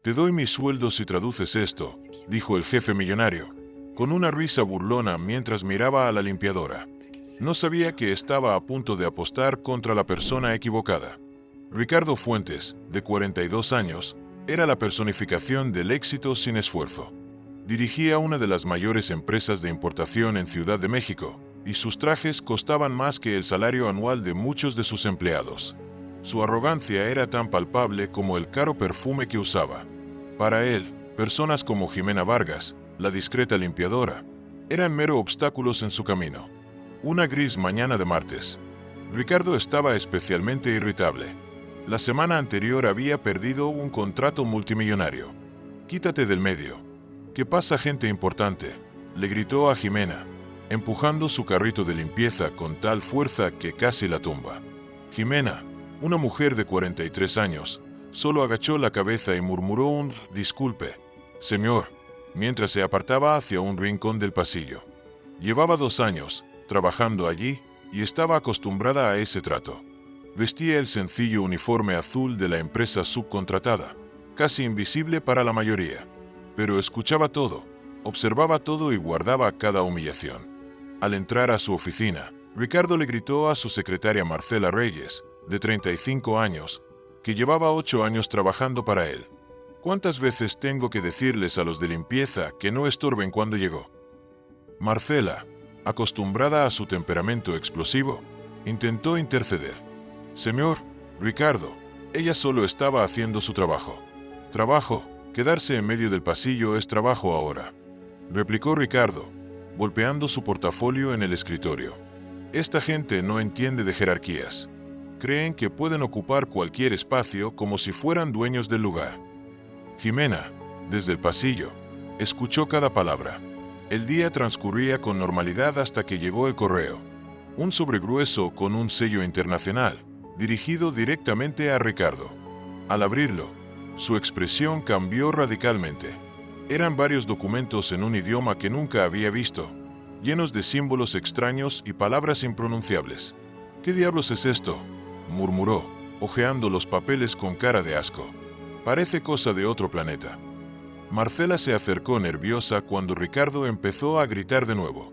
Te doy mi sueldo si traduces esto, dijo el jefe millonario, con una risa burlona mientras miraba a la limpiadora. No sabía que estaba a punto de apostar contra la persona equivocada. Ricardo Fuentes, de 42 años, era la personificación del éxito sin esfuerzo. Dirigía una de las mayores empresas de importación en Ciudad de México, y sus trajes costaban más que el salario anual de muchos de sus empleados. Su arrogancia era tan palpable como el caro perfume que usaba. Para él, personas como Jimena Vargas, la discreta limpiadora, eran mero obstáculos en su camino. Una gris mañana de martes. Ricardo estaba especialmente irritable. La semana anterior había perdido un contrato multimillonario. «Quítate del medio. ¿Qué pasa, gente importante?», le gritó a Jimena, empujando su carrito de limpieza con tal fuerza que casi la tumba. Jimena, una mujer de 43 años, solo agachó la cabeza y murmuró un «disculpe, señor», mientras se apartaba hacia un rincón del pasillo. Llevaba 2 años trabajando allí y estaba acostumbrada a ese trato. Vestía el sencillo uniforme azul de la empresa subcontratada, casi invisible para la mayoría, pero escuchaba todo, observaba todo y guardaba cada humillación. Al entrar a su oficina, Ricardo le gritó a su secretaria Marcela Reyes, de 35 años, que llevaba 8 años trabajando para él. «¿Cuántas veces tengo que decirles a los de limpieza que no estorben cuando llegó?». Marcela, acostumbrada a su temperamento explosivo, intentó interceder. «Señor Ricardo, ella solo estaba haciendo su trabajo». «Trabajo, quedarse en medio del pasillo es trabajo ahora», replicó Ricardo, golpeando su portafolio en el escritorio. «Esta gente no entiende de jerarquías. Creen que pueden ocupar cualquier espacio como si fueran dueños del lugar». Jimena, desde el pasillo, escuchó cada palabra. El día transcurría con normalidad hasta que llegó el correo. Un sobre grueso con un sello internacional, dirigido directamente a Ricardo. Al abrirlo, su expresión cambió radicalmente. Eran varios documentos en un idioma que nunca había visto, llenos de símbolos extraños y palabras impronunciables. «¿Qué diablos es esto?», murmuró, hojeando los papeles con cara de asco. «Parece cosa de otro planeta». Marcela se acercó nerviosa cuando Ricardo empezó a gritar de nuevo.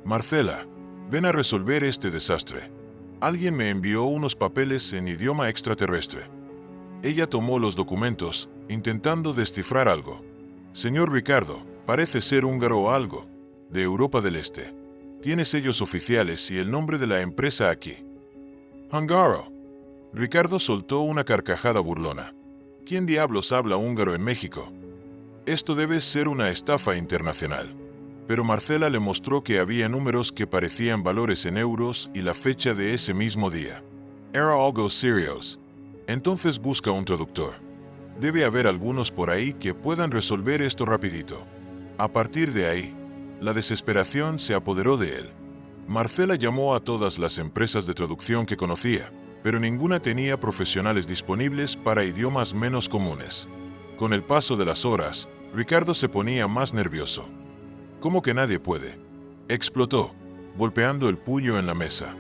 «Marcela, ven a resolver este desastre. Alguien me envió unos papeles en idioma extraterrestre». Ella tomó los documentos, intentando descifrar algo. «Señor Ricardo, parece ser húngaro o algo, de Europa del Este. Tiene sellos oficiales y el nombre de la empresa aquí». «¿Húngaro?». Ricardo soltó una carcajada burlona. «¿Quién diablos habla húngaro en México? Esto debe ser una estafa internacional». Pero Marcela le mostró que había números que parecían valores en euros y la fecha de ese mismo día. «Era algo serios. Entonces busca un traductor. Debe haber algunos por ahí que puedan resolver esto rapidito». A partir de ahí, la desesperación se apoderó de él. Marcela llamó a todas las empresas de traducción que conocía, pero ninguna tenía profesionales disponibles para idiomas menos comunes. Con el paso de las horas, Ricardo se ponía más nervioso. «¿Cómo que nadie puede?», explotó, golpeando el puño en la mesa.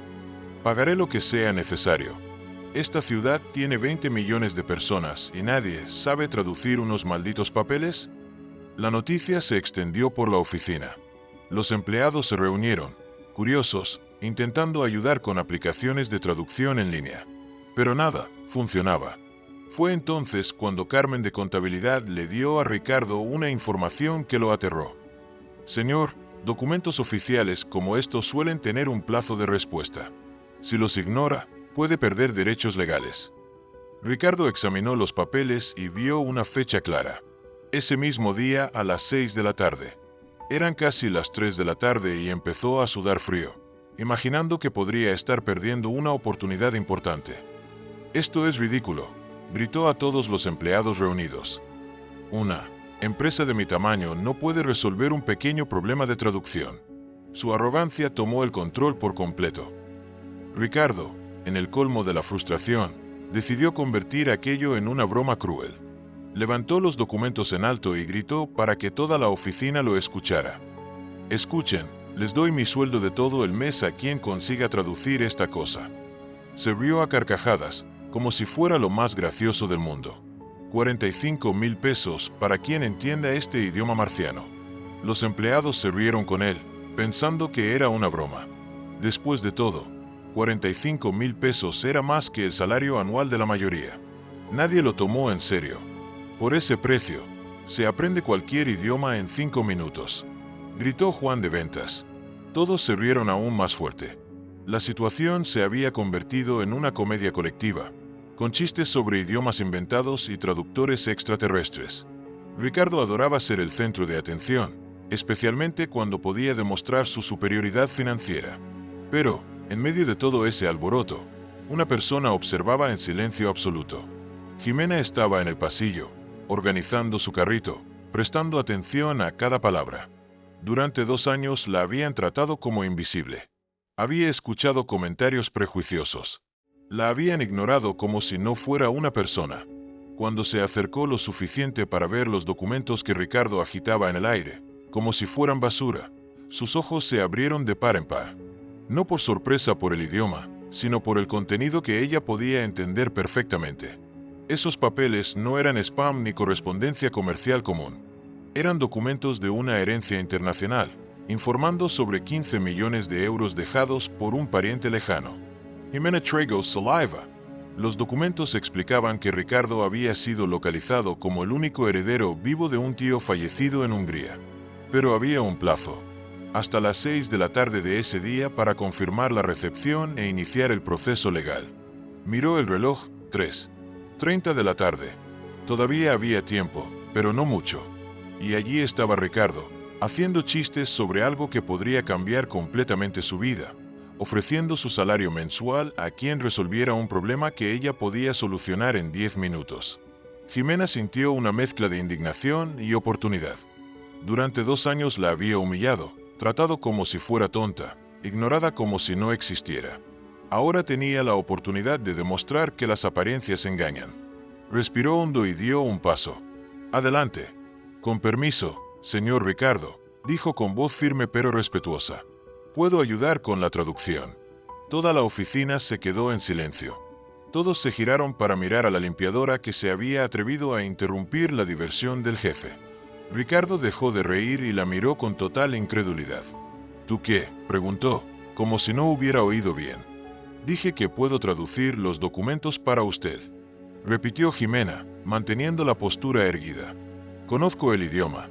«Pagaré lo que sea necesario. Esta ciudad tiene 20 millones de personas y nadie sabe traducir unos malditos papeles». La noticia se extendió por la oficina. Los empleados se reunieron, curiosos, intentando ayudar con aplicaciones de traducción en línea. Pero nada funcionaba. Fue entonces cuando Carmen de Contabilidad le dio a Ricardo una información que lo aterró. «Señor, documentos oficiales como estos suelen tener un plazo de respuesta. Si los ignora, puede perder derechos legales». Ricardo examinó los papeles y vio una fecha clara. Ese mismo día a las 6 de la tarde. Eran casi las 3 de la tarde y empezó a sudar frío, imaginando que podría estar perdiendo una oportunidad importante. «Esto es ridículo», gritó a todos los empleados reunidos. «Una empresa de mi tamaño no puede resolver un pequeño problema de traducción». Su arrogancia tomó el control por completo. Ricardo, en el colmo de la frustración, decidió convertir aquello en una broma cruel. Levantó los documentos en alto y gritó para que toda la oficina lo escuchara. «Escuchen, les doy mi sueldo de todo el mes a quien consiga traducir esta cosa». Se rió a carcajadas, como si fuera lo más gracioso del mundo. $45,000 pesos para quien entienda este idioma marciano. Los empleados se rieron con él, pensando que era una broma. Después de todo, $45,000 pesos era más que el salario anual de la mayoría. Nadie lo tomó en serio. Por ese precio, se aprende cualquier idioma en 5 minutos, gritó Juan de ventas. Todos se rieron aún más fuerte. La situación se había convertido en una comedia colectiva, con chistes sobre idiomas inventados y traductores extraterrestres. Ricardo adoraba ser el centro de atención, especialmente cuando podía demostrar su superioridad financiera. Pero, en medio de todo ese alboroto, una persona observaba en silencio absoluto. Jimena estaba en el pasillo, organizando su carrito, prestando atención a cada palabra. Durante 2 años la habían tratado como invisible. Había escuchado comentarios prejuiciosos. La habían ignorado como si no fuera una persona. Cuando se acercó lo suficiente para ver los documentos que Ricardo agitaba en el aire, como si fueran basura, sus ojos se abrieron de par en par. No por sorpresa por el idioma, sino por el contenido que ella podía entender perfectamente. Esos papeles no eran spam ni correspondencia comercial común. Eran documentos de una herencia internacional, informando sobre 15 millones de euros dejados por un pariente lejano. Jimena tragó saliva. Los documentos explicaban que Ricardo había sido localizado como el único heredero vivo de un tío fallecido en Hungría. Pero había un plazo, hasta las 6 de la tarde de ese día, para confirmar la recepción e iniciar el proceso legal. Miró el reloj, 3:30 de la tarde. Todavía había tiempo, pero no mucho. Y allí estaba Ricardo, haciendo chistes sobre algo que podría cambiar completamente su vida, ofreciendo su salario mensual a quien resolviera un problema que ella podía solucionar en 10 minutos. Jimena sintió una mezcla de indignación y oportunidad. Durante 2 años la había humillado, tratado como si fuera tonta, ignorada como si no existiera. Ahora tenía la oportunidad de demostrar que las apariencias engañan. Respiró hondo y dio un paso. Adelante. Con permiso, señor Ricardo, dijo con voz firme pero respetuosa. Puedo ayudar con la traducción. Toda la oficina se quedó en silencio. Todos se giraron para mirar a la limpiadora que se había atrevido a interrumpir la diversión del jefe. Ricardo dejó de reír y la miró con total incredulidad. ¿Tú qué?, preguntó, como si no hubiera oído bien. Dije que puedo traducir los documentos para usted, repitió Jimena, manteniendo la postura erguida. Conozco el idioma.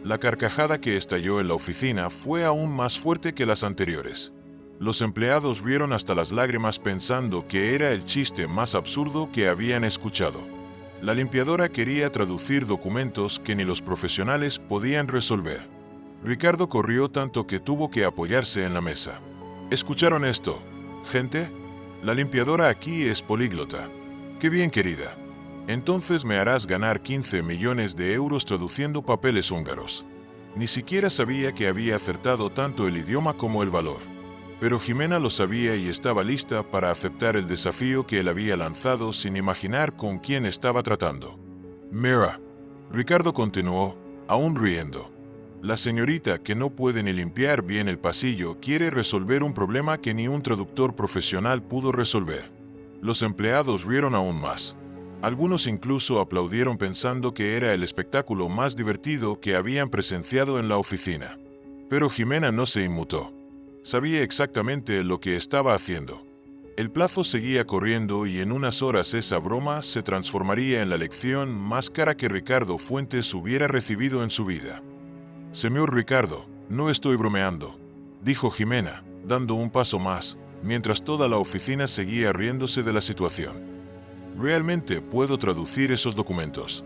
La carcajada que estalló en la oficina fue aún más fuerte que las anteriores. Los empleados rieron hasta las lágrimas pensando que era el chiste más absurdo que habían escuchado. La limpiadora quería traducir documentos que ni los profesionales podían resolver. Ricardo corrió tanto que tuvo que apoyarse en la mesa. ¿Escucharon esto, gente? La limpiadora aquí es políglota. ¡Qué bien, querida! Entonces me harás ganar 15 millones de euros traduciendo papeles húngaros. Ni siquiera sabía que había acertado tanto el idioma como el valor. Pero Jimena lo sabía y estaba lista para aceptar el desafío que él había lanzado sin imaginar con quién estaba tratando. Mira, Ricardo continuó, aún riendo. La señorita que no puede ni limpiar bien el pasillo quiere resolver un problema que ni un traductor profesional pudo resolver. Los empleados rieron aún más. Algunos incluso aplaudieron pensando que era el espectáculo más divertido que habían presenciado en la oficina. Pero Jimena no se inmutó. Sabía exactamente lo que estaba haciendo. El plazo seguía corriendo y en unas horas esa broma se transformaría en la lección más cara que Ricardo Fuentes hubiera recibido en su vida. Señor Ricardo, no estoy bromeando, dijo Jimena, dando un paso más, mientras toda la oficina seguía riéndose de la situación. Realmente puedo traducir esos documentos.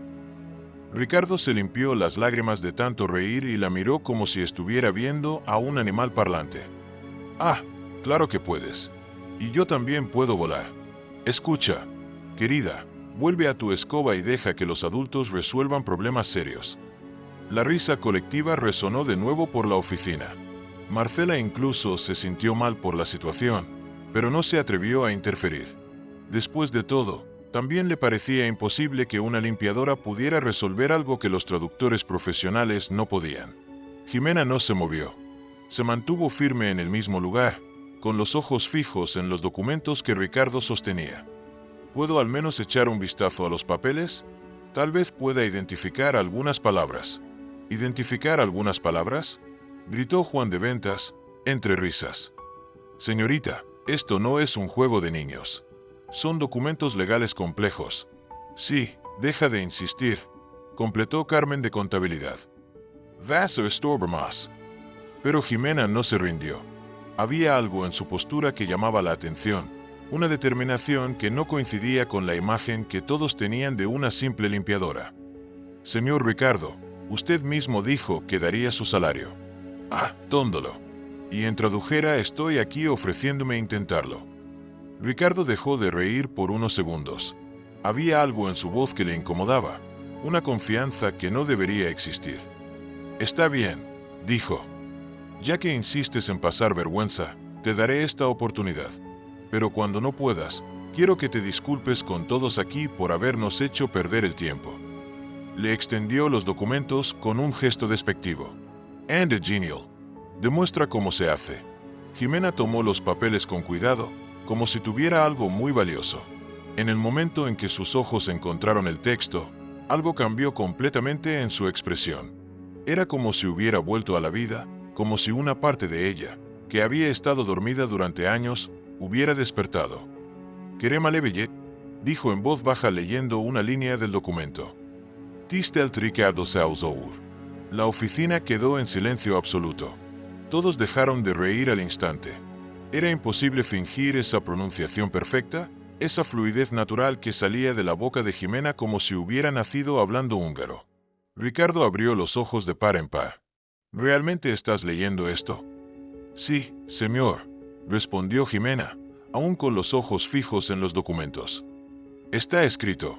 Ricardo se limpió las lágrimas de tanto reír y la miró como si estuviera viendo a un animal parlante. Ah, claro que puedes. Y yo también puedo volar. Escucha, querida, vuelve a tu escoba y deja que los adultos resuelvan problemas serios. La risa colectiva resonó de nuevo por la oficina. Marcela incluso se sintió mal por la situación, pero no se atrevió a interferir. Después de todo, también le parecía imposible que una limpiadora pudiera resolver algo que los traductores profesionales no podían. Jimena no se movió. Se mantuvo firme en el mismo lugar, con los ojos fijos en los documentos que Ricardo sostenía. ¿Puedo al menos echar un vistazo a los papeles?, Tal vez pueda identificar algunas palabras. ¿Identificar algunas palabras?, gritó Juan de Ventas, entre risas. Señorita, esto no es un juego de niños. Son documentos legales complejos. Sí, deja de insistir, completó Carmen de Contabilidad. Vas a estorbar más. Pero Jimena no se rindió. Había algo en su postura que llamaba la atención, una determinación que no coincidía con la imagen que todos tenían de una simple limpiadora. Señor Ricardo, usted mismo dijo que daría su salario. Ah, tóndolo. Y en tradujera estoy aquí ofreciéndome intentarlo. Ricardo dejó de reír por unos segundos. Había algo en su voz que le incomodaba, una confianza que no debería existir. Está bien, dijo. Ya que insistes en pasar vergüenza, te daré esta oportunidad. Pero cuando no puedas, quiero que te disculpes con todos aquí por habernos hecho perder el tiempo. Le extendió los documentos con un gesto despectivo. And a genial. Demuestra cómo se hace. Jimena tomó los papeles con cuidado, como si tuviera algo muy valioso. En el momento en que sus ojos encontraron el texto, algo cambió completamente en su expresión. Era como si hubiera vuelto a la vida, como si una parte de ella, que había estado dormida durante años, hubiera despertado. «Querema Levellet», dijo en voz baja leyendo una línea del documento. «Tistel Ricardo Sauzour». La oficina quedó en silencio absoluto. Todos dejaron de reír al instante. Era imposible fingir esa pronunciación perfecta, esa fluidez natural que salía de la boca de Jimena como si hubiera nacido hablando húngaro. Ricardo abrió los ojos de par en par. «¿Realmente estás leyendo esto?» «Sí, señor», respondió Jimena, aún con los ojos fijos en los documentos. «Está escrito: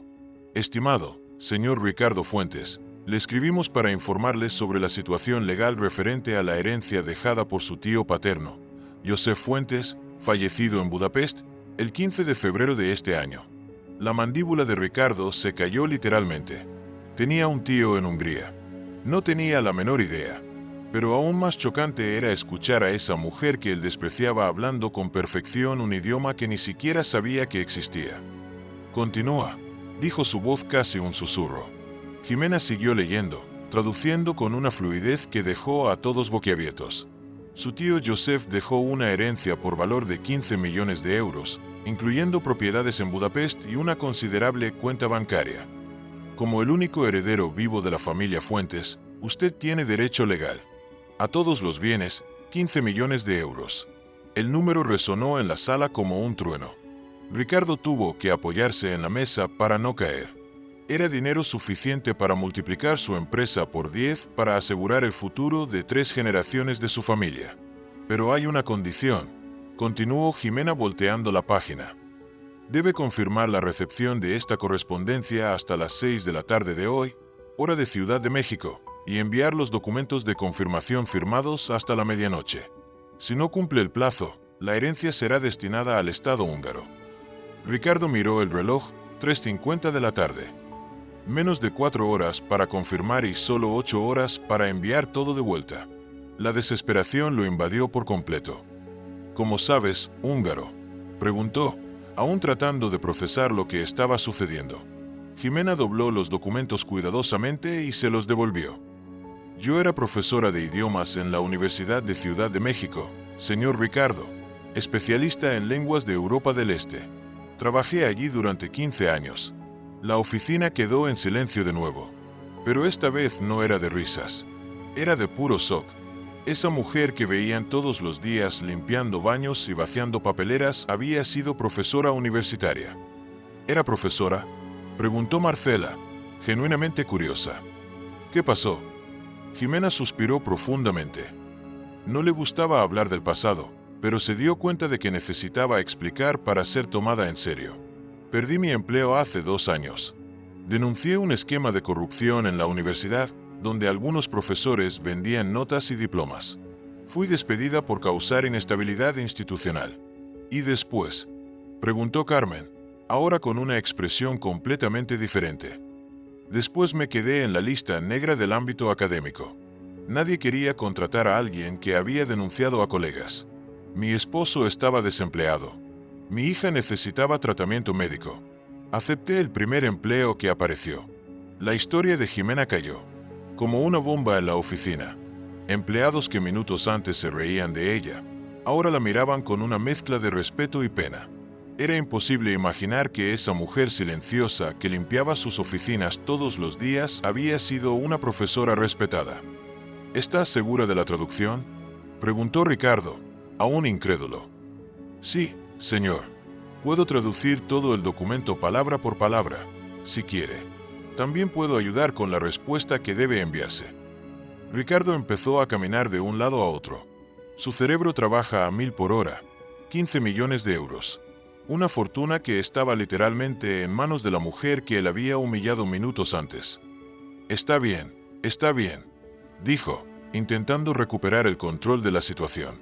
Estimado señor Ricardo Fuentes, le escribimos para informarles sobre la situación legal referente a la herencia dejada por su tío paterno, Josef Fuentes, fallecido en Budapest, el 15 de febrero de este año». La mandíbula de Ricardo se cayó literalmente. Tenía un tío en Hungría. No tenía la menor idea. Pero aún más chocante era escuchar a esa mujer que él despreciaba hablando con perfección un idioma que ni siquiera sabía que existía. «Continúa», dijo su voz casi un susurro. Jimena siguió leyendo, traduciendo con una fluidez que dejó a todos boquiabiertos. Su tío Josef dejó una herencia por valor de 15 millones de euros, incluyendo propiedades en Budapest y una considerable cuenta bancaria. Como el único heredero vivo de la familia Fuentes, usted tiene derecho legal a todos los bienes, 15 millones de euros. El número resonó en la sala como un trueno. Ricardo tuvo que apoyarse en la mesa para no caer. Era dinero suficiente para multiplicar su empresa por 10 para asegurar el futuro de 3 generaciones de su familia. Pero hay una condición, continuó Jimena volteando la página. Debe confirmar la recepción de esta correspondencia hasta las 6 de la tarde de hoy, hora de Ciudad de México, y enviar los documentos de confirmación firmados hasta la medianoche. Si no cumple el plazo, la herencia será destinada al Estado húngaro. Ricardo miró el reloj, 3:50 de la tarde. Menos de 4 horas para confirmar y solo 8 horas para enviar todo de vuelta. La desesperación lo invadió por completo. «¿Cómo sabes, húngaro?», preguntó, aún tratando de procesar lo que estaba sucediendo. Jimena dobló los documentos cuidadosamente y se los devolvió. «Yo era profesora de idiomas en la Universidad de Ciudad de México, señor Ricardo, especialista en lenguas de Europa del Este. Trabajé allí durante 15 años. La oficina quedó en silencio de nuevo. Pero esta vez no era de risas. Era de puro shock. Esa mujer que veían todos los días limpiando baños y vaciando papeleras había sido profesora universitaria. ¿Era profesora?, preguntó Marcela, genuinamente curiosa. «¿Qué pasó?». Jimena suspiró profundamente. No le gustaba hablar del pasado, pero se dio cuenta de que necesitaba explicar para ser tomada en serio. «Perdí mi empleo hace 2 años. Denuncié un esquema de corrupción en la universidad, donde algunos profesores vendían notas y diplomas. Fui despedida por causar inestabilidad institucional». «¿Y después?», preguntó Carmen, ahora con una expresión completamente diferente. «Después me quedé en la lista negra del ámbito académico. Nadie quería contratar a alguien que había denunciado a colegas. Mi esposo estaba desempleado. Mi hija necesitaba tratamiento médico. Acepté el primer empleo que apareció. La historia de Jimena cayó como una bomba en la oficina. Empleados que minutos antes se reían de ella, ahora la miraban con una mezcla de respeto y pena. Era imposible imaginar que esa mujer silenciosa que limpiaba sus oficinas todos los días había sido una profesora respetada. ¿Estás segura de la traducción?, preguntó Ricardo, aún incrédulo. Sí, señor. Puedo traducir todo el documento palabra por palabra, si quiere. También puedo ayudar con la respuesta que debe enviarse. Ricardo empezó a caminar de un lado a otro. Su cerebro trabaja a 1000 por hora, 15 millones de euros. Una fortuna que estaba literalmente en manos de la mujer que él había humillado minutos antes. Está bien, dijo, intentando recuperar el control de la situación.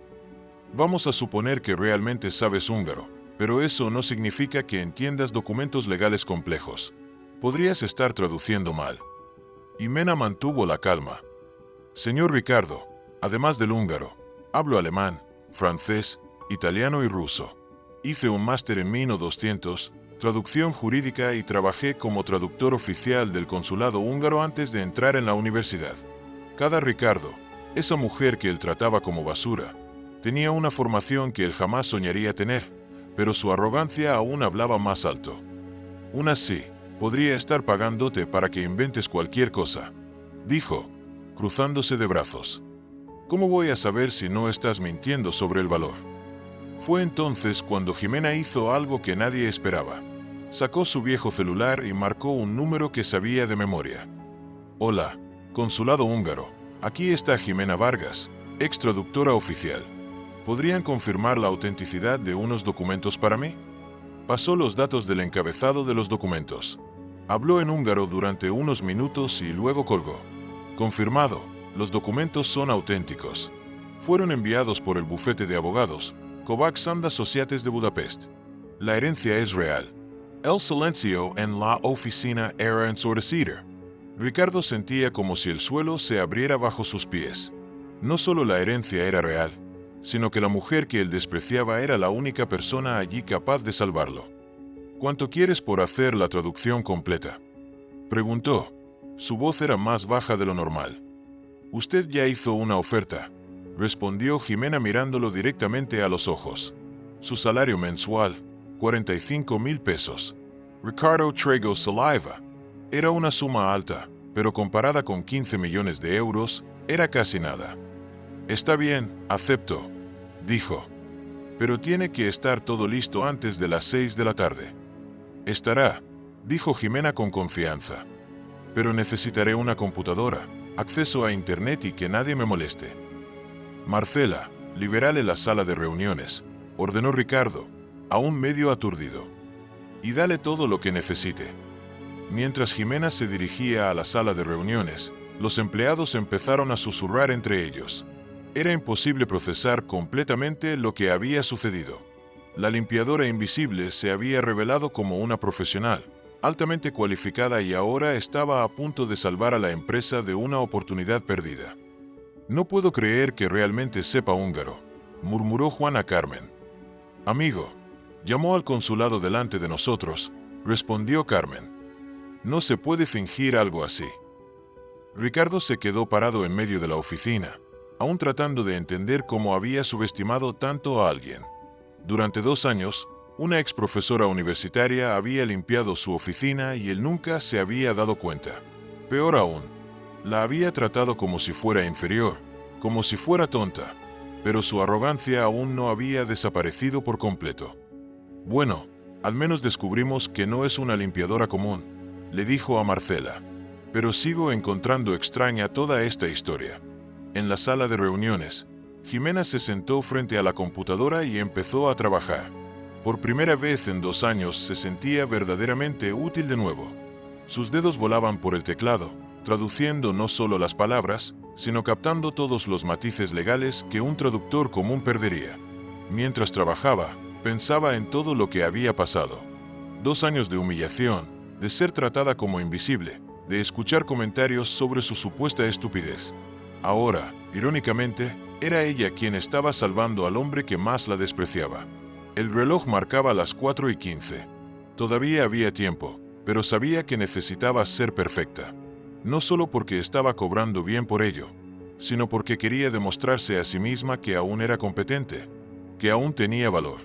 Vamos a suponer que realmente sabes húngaro, pero eso no significa que entiendas documentos legales complejos. Podrías estar traduciendo mal. Jimena mantuvo la calma. Señor Ricardo, además del húngaro, hablo alemán, francés, italiano y ruso. Hice un máster en 1900, traducción jurídica, y trabajé como traductor oficial del consulado húngaro antes de entrar en la universidad. Cada Ricardo, esa mujer que él trataba como basura, tenía una formación que él jamás soñaría tener, pero su arrogancia aún hablaba más alto. Aún así, podría estar pagándote para que inventes cualquier cosa, dijo, cruzándose de brazos. ¿Cómo voy a saber si no estás mintiendo sobre el valor? Fue entonces cuando Jimena hizo algo que nadie esperaba. Sacó su viejo celular y marcó un número que sabía de memoria. Hola, consulado húngaro. Aquí está Jimena Vargas, ex traductora oficial. ¿Podrían confirmar la autenticidad de unos documentos para mí? Pasó los datos del encabezado de los documentos. Habló en húngaro durante unos minutos y luego colgó. Confirmado, los documentos son auténticos. Fueron enviados por el bufete de abogados Kovacs and Associates de Budapest. La herencia es real. El silencio en la oficina era ensordecedor. Ricardo sentía como si el suelo se abriera bajo sus pies. No solo la herencia era real, sino que la mujer que él despreciaba era la única persona allí capaz de salvarlo. ¿Cuánto quieres por hacer la traducción completa?, preguntó. Su voz era más baja de lo normal. Usted ya hizo una oferta, respondió Jimena mirándolo directamente a los ojos. Su salario mensual, 45,000 pesos. Ricardo tragó saliva. Era una suma alta, pero comparada con 15 millones de euros, era casi nada. Está bien, acepto, dijo. Pero tiene que estar todo listo antes de las 6 de la tarde. Estará, dijo Jimena con confianza. Pero necesitaré una computadora, acceso a internet y que nadie me moleste. Marcela, libérale la sala de reuniones, ordenó Ricardo, aún medio aturdido. Y dale todo lo que necesite. Mientras Jimena se dirigía a la sala de reuniones, los empleados empezaron a susurrar entre ellos. Era imposible procesar completamente lo que había sucedido. La limpiadora invisible se había revelado como una profesional, altamente cualificada, y ahora estaba a punto de salvar a la empresa de una oportunidad perdida. No puedo creer que realmente sepa húngaro, murmuró Juana Carmen. Amigo, llamó al consulado delante de nosotros, respondió Carmen. No se puede fingir algo así. Ricardo se quedó parado en medio de la oficina, aún tratando de entender cómo había subestimado tanto a alguien. Durante 2 años, una ex profesora universitaria había limpiado su oficina y él nunca se había dado cuenta. Peor aún, la había tratado como si fuera inferior, como si fuera tonta, pero su arrogancia aún no había desaparecido por completo. Bueno, al menos descubrimos que no es una limpiadora común, le dijo a Marcela. Pero sigo encontrando extraña toda esta historia. En la sala de reuniones, Jimena se sentó frente a la computadora y empezó a trabajar. Por primera vez en 2 años se sentía verdaderamente útil de nuevo. Sus dedos volaban por el teclado, traduciendo no solo las palabras, sino captando todos los matices legales que un traductor común perdería. Mientras trabajaba, pensaba en todo lo que había pasado. 2 años de humillación, de ser tratada como invisible, de escuchar comentarios sobre su supuesta estupidez. Ahora, irónicamente, era ella quien estaba salvando al hombre que más la despreciaba. El reloj marcaba las 4:15. Todavía había tiempo, pero sabía que necesitaba ser perfecta. No solo porque estaba cobrando bien por ello, sino porque quería demostrarse a sí misma que aún era competente, que aún tenía valor.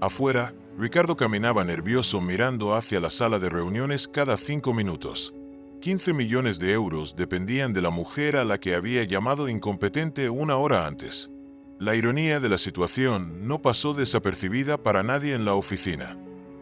Afuera, Ricardo caminaba nervioso mirando hacia la sala de reuniones cada 5 minutos. 15 millones de euros dependían de la mujer a la que había llamado incompetente una hora antes. La ironía de la situación no pasó desapercibida para nadie en la oficina.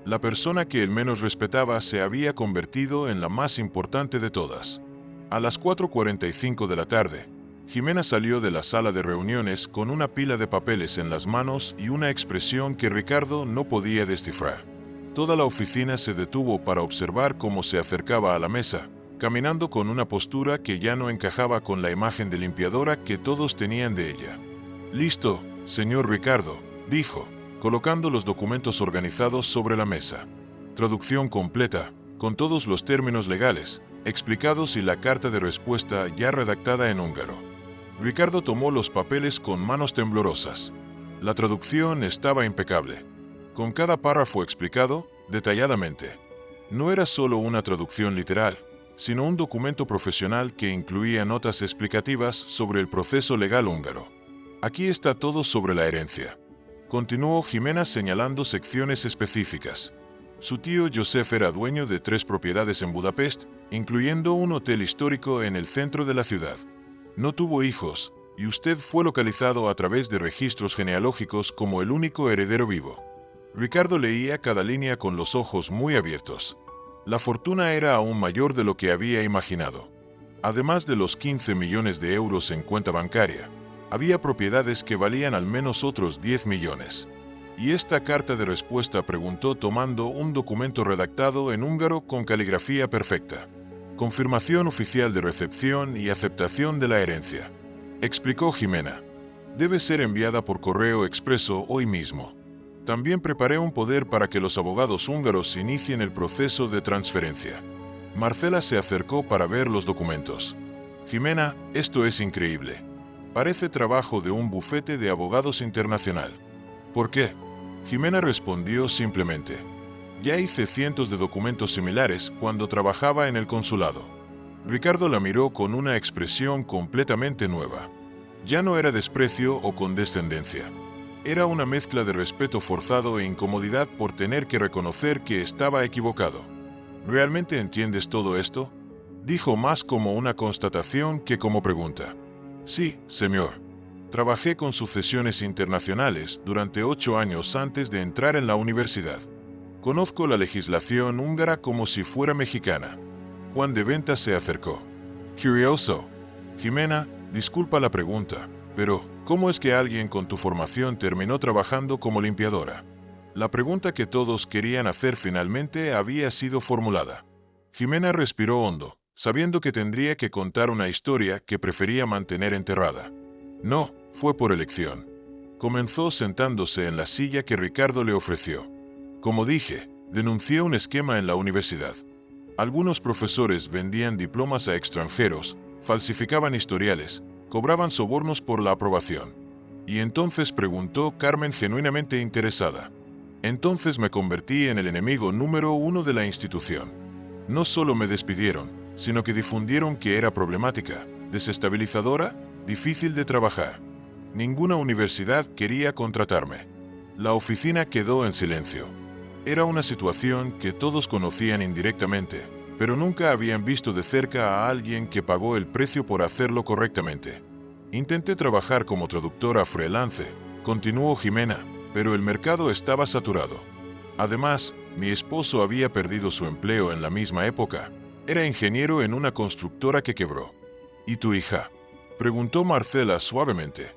La persona que él menos respetaba se había convertido en la más importante de todas. A las 4:45 de la tarde, Jimena salió de la sala de reuniones con una pila de papeles en las manos y una expresión que Ricardo no podía descifrar. Toda la oficina se detuvo para observar cómo se acercaba a la mesa, caminando con una postura que ya no encajaba con la imagen de limpiadora que todos tenían de ella. «Listo, señor Ricardo», dijo, colocando los documentos organizados sobre la mesa. Traducción completa, con todos los términos legales, explicados y la carta de respuesta ya redactada en húngaro. Ricardo tomó los papeles con manos temblorosas. La traducción estaba impecable, con cada párrafo explicado detalladamente. No era solo una traducción literal, sino un documento profesional que incluía notas explicativas sobre el proceso legal húngaro. Aquí está todo sobre la herencia. Continuó Jimena señalando secciones específicas. Su tío Joseph era dueño de 3 propiedades en Budapest, incluyendo un hotel histórico en el centro de la ciudad. No tuvo hijos, y usted fue localizado a través de registros genealógicos como el único heredero vivo. Ricardo leía cada línea con los ojos muy abiertos. La fortuna era aún mayor de lo que había imaginado. Además de los 15 millones de euros en cuenta bancaria, había propiedades que valían al menos otros 10 millones. Y esta carta de respuesta preguntó tomando un documento redactado en húngaro con caligrafía perfecta. Confirmación oficial de recepción y aceptación de la herencia, explicó Jimena. Debe ser enviada por correo expreso hoy mismo. También preparé un poder para que los abogados húngaros inicien el proceso de transferencia. Marcela se acercó para ver los documentos. Jimena, esto es increíble. Parece trabajo de un bufete de abogados internacional. ¿Por qué? Jimena respondió simplemente. Ya hice cientos de documentos similares cuando trabajaba en el consulado. Ricardo la miró con una expresión completamente nueva. Ya no era desprecio o condescendencia. Era una mezcla de respeto forzado e incomodidad por tener que reconocer que estaba equivocado. ¿Realmente entiendes todo esto?, dijo más como una constatación que como pregunta. Sí, señor. Trabajé con sucesiones internacionales durante 8 años antes de entrar en la universidad. Conozco la legislación húngara como si fuera mexicana. Juan de Venta se acercó. Curioso. Jimena, disculpa la pregunta, pero ¿cómo es que alguien con tu formación terminó trabajando como limpiadora? La pregunta que todos querían hacer finalmente había sido formulada. Jimena respiró hondo, sabiendo que tendría que contar una historia que prefería mantener enterrada. No, fue por elección. Comenzó sentándose en la silla que Ricardo le ofreció. Como dije, denuncié un esquema en la universidad. Algunos profesores vendían diplomas a extranjeros, falsificaban historiales, cobraban sobornos por la aprobación. Y entonces preguntó Carmen genuinamente interesada. Entonces me convertí en el enemigo número 1 de la institución. No solo me despidieron, sino que difundieron que era problemática, desestabilizadora, difícil de trabajar. Ninguna universidad quería contratarme. La oficina quedó en silencio. Era una situación que todos conocían indirectamente, pero nunca habían visto de cerca a alguien que pagó el precio por hacerlo correctamente. Intenté trabajar como traductora freelance, continuó Jimena, pero el mercado estaba saturado. Además, mi esposo había perdido su empleo en la misma época. Era ingeniero en una constructora que quebró. ¿Y tu hija?, preguntó Marcela suavemente.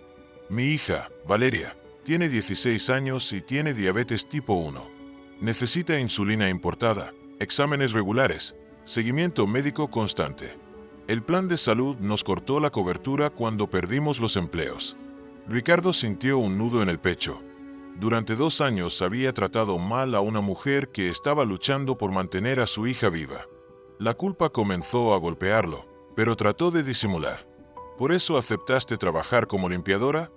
Mi hija, Valeria, tiene 16 años y tiene diabetes tipo 1. Necesita insulina importada, exámenes regulares, seguimiento médico constante. El plan de salud nos cortó la cobertura cuando perdimos los empleos. Ricardo sintió un nudo en el pecho. Durante 2 años había tratado mal a una mujer que estaba luchando por mantener a su hija viva. La culpa comenzó a golpearlo, pero trató de disimular. ¿Por eso aceptaste trabajar como limpiadora?,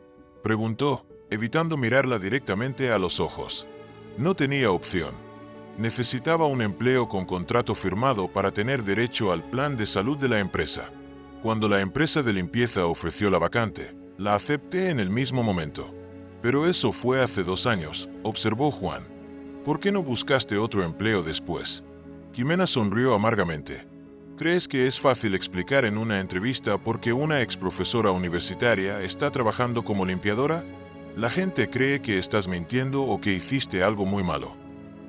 preguntó, evitando mirarla directamente a los ojos. No tenía opción. Necesitaba un empleo con contrato firmado para tener derecho al plan de salud de la empresa. Cuando la empresa de limpieza ofreció la vacante, la acepté en el mismo momento. Pero eso fue hace 2 años, observó Juan. ¿Por qué no buscaste otro empleo después? Jimena sonrió amargamente. ¿Crees que es fácil explicar en una entrevista por qué una exprofesora universitaria está trabajando como limpiadora? La gente cree que estás mintiendo o que hiciste algo muy malo.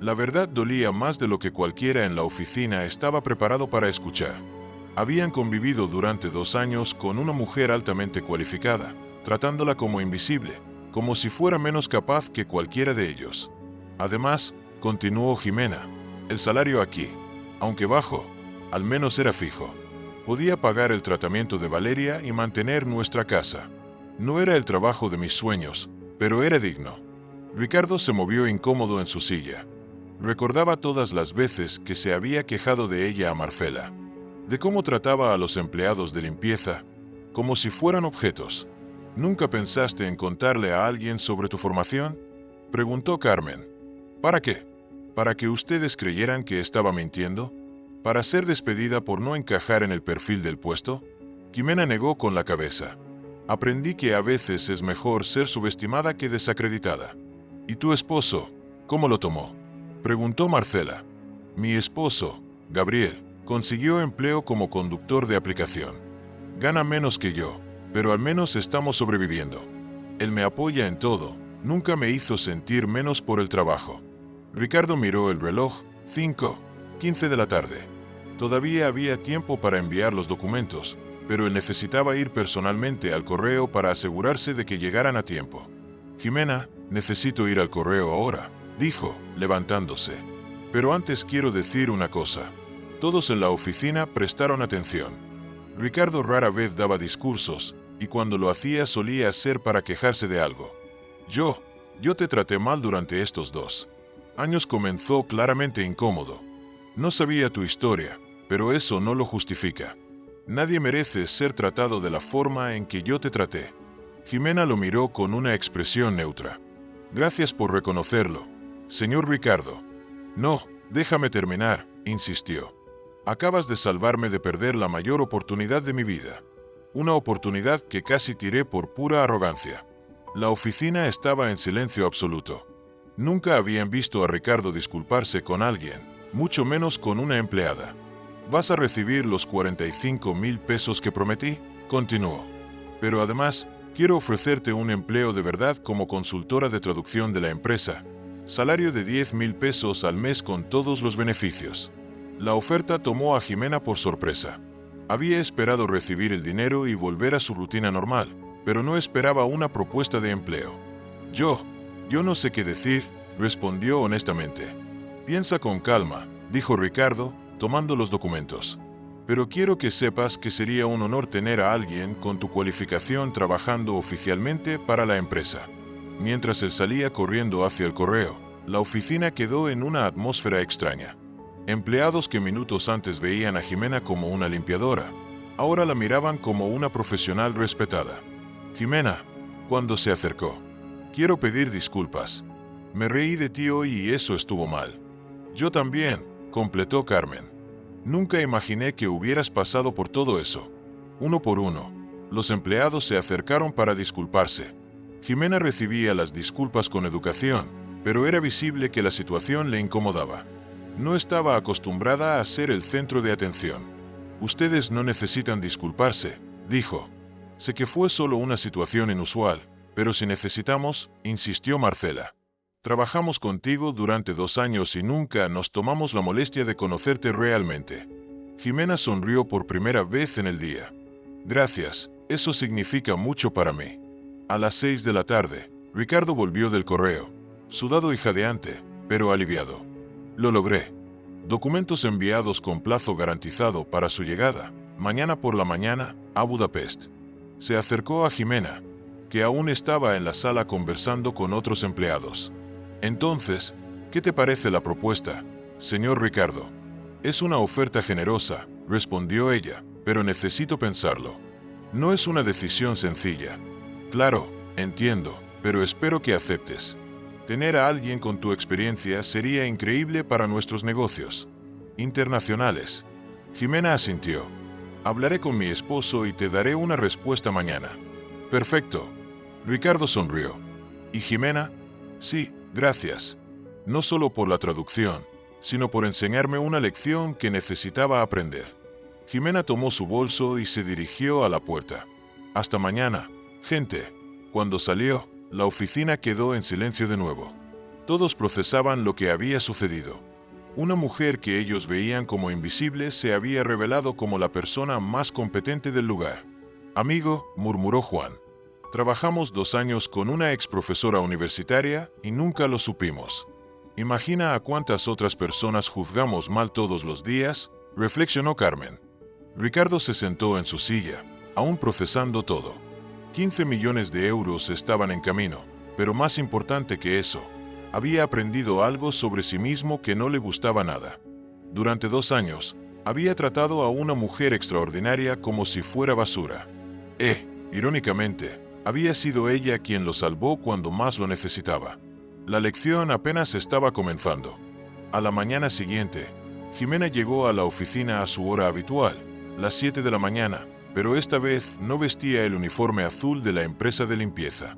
La verdad dolía más de lo que cualquiera en la oficina estaba preparado para escuchar. Habían convivido durante 2 años con una mujer altamente cualificada, tratándola como invisible, como si fuera menos capaz que cualquiera de ellos. Además, continuó Jimena, el salario aquí, aunque bajo, al menos era fijo. Podía pagar el tratamiento de Valeria y mantener nuestra casa. No era el trabajo de mis sueños, pero era digno. Ricardo se movió incómodo en su silla. Recordaba todas las veces que se había quejado de ella a Marcela, de cómo trataba a los empleados de limpieza, como si fueran objetos. ¿Nunca pensaste en contarle a alguien sobre tu formación?, preguntó Carmen. ¿Para qué? ¿Para que ustedes creyeran que estaba mintiendo? ¿Para ser despedida por no encajar en el perfil del puesto? Jimena negó con la cabeza. Aprendí que a veces es mejor ser subestimada que desacreditada. ¿Y tu esposo, cómo lo tomó?, preguntó Marcela. Mi esposo, Gabriel, consiguió empleo como conductor de aplicación. Gana menos que yo, pero al menos estamos sobreviviendo. Él me apoya en todo, nunca me hizo sentir menos por el trabajo. Ricardo miró el reloj, 5:15 de la tarde. Todavía había tiempo para enviar los documentos, pero él necesitaba ir personalmente al correo para asegurarse de que llegaran a tiempo. Jimena, necesito ir al correo ahora, dijo, levantándose. Pero antes quiero decir una cosa. Todos en la oficina prestaron atención. Ricardo rara vez daba discursos, y cuando lo hacía solía ser para quejarse de algo. Yo te traté mal durante estos 2 años, comenzó claramente incómodo. No sabía tu historia, pero eso no lo justifica. Nadie merece ser tratado de la forma en que yo te traté. Jimena lo miró con una expresión neutra. Gracias por reconocerlo, señor Ricardo. No, déjame terminar, insistió. Acabas de salvarme de perder la mayor oportunidad de mi vida. Una oportunidad que casi tiré por pura arrogancia. La oficina estaba en silencio absoluto. Nunca habían visto a Ricardo disculparse con alguien, mucho menos con una empleada. ¿Vas a recibir los 45,000 pesos que prometí?, continuó. Pero además, quiero ofrecerte un empleo de verdad como consultora de traducción de la empresa. Salario de 10,000 pesos al mes con todos los beneficios. La oferta tomó a Jimena por sorpresa. Había esperado recibir el dinero y volver a su rutina normal, pero no esperaba una propuesta de empleo. Yo no sé qué decir, respondió honestamente. Piensa con calma, dijo Ricardo, tomando los documentos. Pero quiero que sepas que sería un honor tener a alguien con tu cualificación trabajando oficialmente para la empresa. Mientras él salía corriendo hacia el correo, la oficina quedó en una atmósfera extraña. Empleados que minutos antes veían a Jimena como una limpiadora, ahora la miraban como una profesional respetada. Jimena, cuando se acercó. Quiero pedir disculpas. Me reí de ti hoy y eso estuvo mal. Yo también, completó Carmen. Nunca imaginé que hubieras pasado por todo eso. Uno por uno, los empleados se acercaron para disculparse. Jimena recibía las disculpas con educación, pero era visible que la situación le incomodaba. No estaba acostumbrada a ser el centro de atención. Ustedes no necesitan disculparse, dijo. Sé que fue solo una situación inusual, pero si necesitamos, insistió Marcela. Trabajamos contigo durante 2 años y nunca nos tomamos la molestia de conocerte realmente. Jimena sonrió por primera vez en el día. Gracias, eso significa mucho para mí. A las 6 de la tarde, Ricardo volvió del correo, sudado y jadeante, pero aliviado. Lo logré. Documentos enviados con plazo garantizado para su llegada, mañana por la mañana, a Budapest. Se acercó a Jimena, que aún estaba en la sala conversando con otros empleados. Entonces, ¿qué te parece la propuesta, señor Ricardo? Es una oferta generosa, respondió ella, pero necesito pensarlo. No es una decisión sencilla. Claro, entiendo, pero espero que aceptes. Tener a alguien con tu experiencia sería increíble para nuestros negocios internacionales. Jimena asintió. Hablaré con mi esposo y te daré una respuesta mañana. Perfecto. Ricardo sonrió. ¿Y Jimena? Sí, gracias. No solo por la traducción, sino por enseñarme una lección que necesitaba aprender. Jimena tomó su bolso y se dirigió a la puerta. Hasta mañana, gente. Cuando salió, la oficina quedó en silencio de nuevo. Todos procesaban lo que había sucedido. Una mujer que ellos veían como invisible se había revelado como la persona más competente del lugar. Amigo, murmuró Juan. Trabajamos 2 años con una ex profesora universitaria y nunca lo supimos. Imagina a cuántas otras personas juzgamos mal todos los días, reflexionó Carmen. Ricardo se sentó en su silla, aún procesando todo. 15 millones de euros estaban en camino, pero más importante que eso, había aprendido algo sobre sí mismo que no le gustaba nada. Durante 2 años, había tratado a una mujer extraordinaria como si fuera basura. Irónicamente, había sido ella quien lo salvó cuando más lo necesitaba. La lección apenas estaba comenzando. A la mañana siguiente, Jimena llegó a la oficina a su hora habitual, las 7 de la mañana, pero esta vez no vestía el uniforme azul de la empresa de limpieza.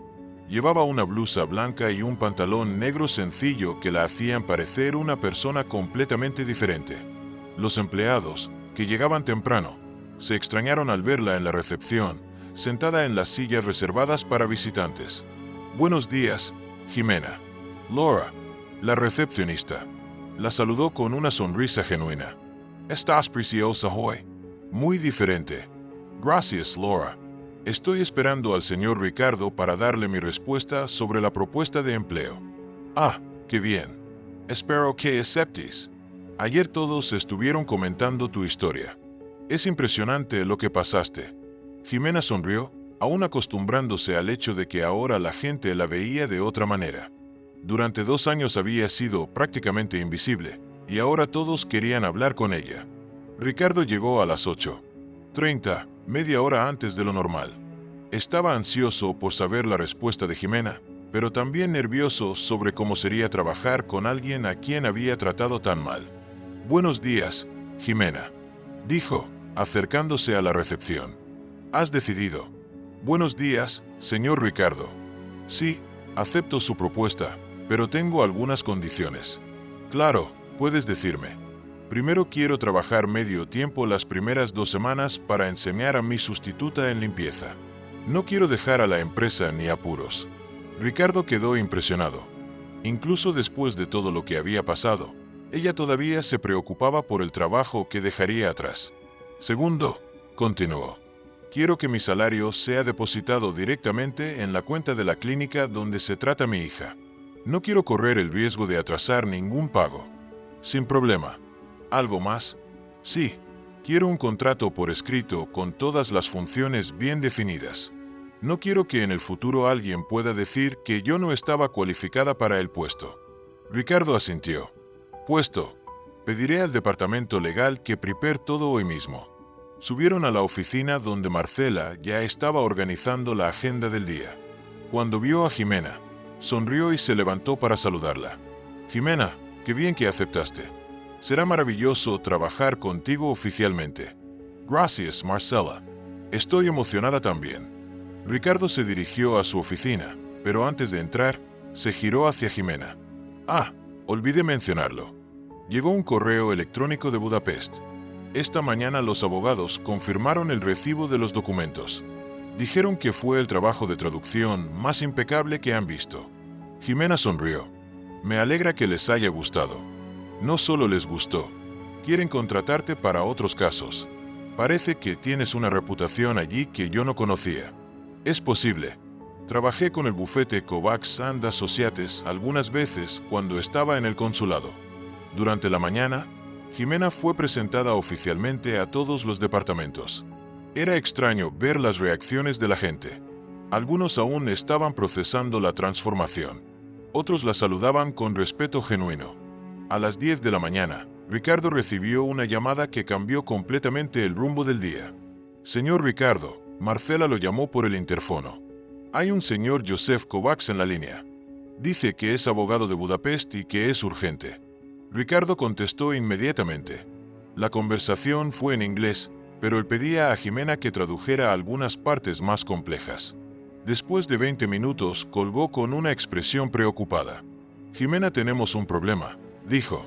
Llevaba una blusa blanca y un pantalón negro sencillo que la hacían parecer una persona completamente diferente. Los empleados, que llegaban temprano, se extrañaron al verla en la recepción, sentada en las sillas reservadas para visitantes. Buenos días, Jimena. Laura, la recepcionista, la saludó con una sonrisa genuina. Estás preciosa hoy. Muy diferente. Gracias, Laura. Estoy esperando al señor Ricardo para darle mi respuesta sobre la propuesta de empleo. Ah, qué bien. Espero que aceptes. Ayer todos estuvieron comentando tu historia. Es impresionante lo que pasaste. Jimena sonrió, aún acostumbrándose al hecho de que ahora la gente la veía de otra manera. Durante 2 años había sido prácticamente invisible, y ahora todos querían hablar con ella. Ricardo llegó a las 8:30, media hora antes de lo normal. Estaba ansioso por saber la respuesta de Jimena, pero también nervioso sobre cómo sería trabajar con alguien a quien había tratado tan mal. Buenos días, Jimena, dijo, acercándose a la recepción. ¿Has decidido? Buenos días, señor Ricardo. Sí, acepto su propuesta, pero tengo algunas condiciones. Claro, puedes decirme. Primero quiero trabajar medio tiempo las primeras 2 semanas para enseñar a mi sustituta en limpieza. No quiero dejar a la empresa ni apuros. Ricardo quedó impresionado. Incluso después de todo lo que había pasado, ella todavía se preocupaba por el trabajo que dejaría atrás. Segundo, continuó. Quiero que mi salario sea depositado directamente en la cuenta de la clínica donde se trata mi hija. No quiero correr el riesgo de atrasar ningún pago. Sin problema. ¿Algo más? Sí. Quiero un contrato por escrito con todas las funciones bien definidas. No quiero que en el futuro alguien pueda decir que yo no estaba cualificada para el puesto. Ricardo asintió. Puesto. Pediré al departamento legal que prepare todo hoy mismo. Subieron a la oficina donde Marcela ya estaba organizando la agenda del día. Cuando vio a Jimena, sonrió y se levantó para saludarla. Jimena, qué bien que aceptaste. Será maravilloso trabajar contigo oficialmente. Gracias, Marcela. Estoy emocionada también. Ricardo se dirigió a su oficina, pero antes de entrar, se giró hacia Jimena. Ah, olvidé mencionarlo. Llegó un correo electrónico de Budapest. Esta mañana los abogados confirmaron el recibo de los documentos. Dijeron que fue el trabajo de traducción más impecable que han visto. Jimena sonrió. Me alegra que les haya gustado. No solo les gustó, quieren contratarte para otros casos. Parece que tienes una reputación allí que yo no conocía. Es posible. Trabajé con el bufete Kovacs and Associates algunas veces cuando estaba en el consulado. Durante la mañana, Jimena fue presentada oficialmente a todos los departamentos. Era extraño ver las reacciones de la gente. Algunos aún estaban procesando la transformación. Otros la saludaban con respeto genuino. A las 10 de la mañana, Ricardo recibió una llamada que cambió completamente el rumbo del día. Señor Ricardo, Marcela lo llamó por el interfono. Hay un señor Joseph Kovacs en la línea. Dice que es abogado de Budapest y que es urgente. Ricardo contestó inmediatamente. La conversación fue en inglés, pero él pedía a Jimena que tradujera algunas partes más complejas. Después de 20 minutos, colgó con una expresión preocupada. Jimena, tenemos un problema, dijo.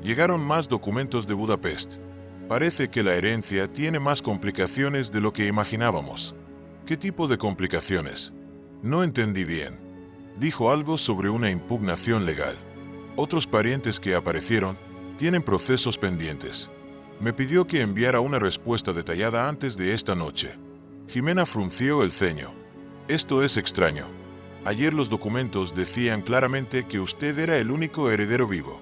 Llegaron más documentos de Budapest. Parece que la herencia tiene más complicaciones de lo que imaginábamos. ¿Qué tipo de complicaciones? No entendí bien. Dijo algo sobre una impugnación legal. Otros parientes que aparecieron tienen procesos pendientes. Me pidió que enviara una respuesta detallada antes de esta noche. Jimena frunció el ceño. Esto es extraño. Ayer los documentos decían claramente que usted era el único heredero vivo.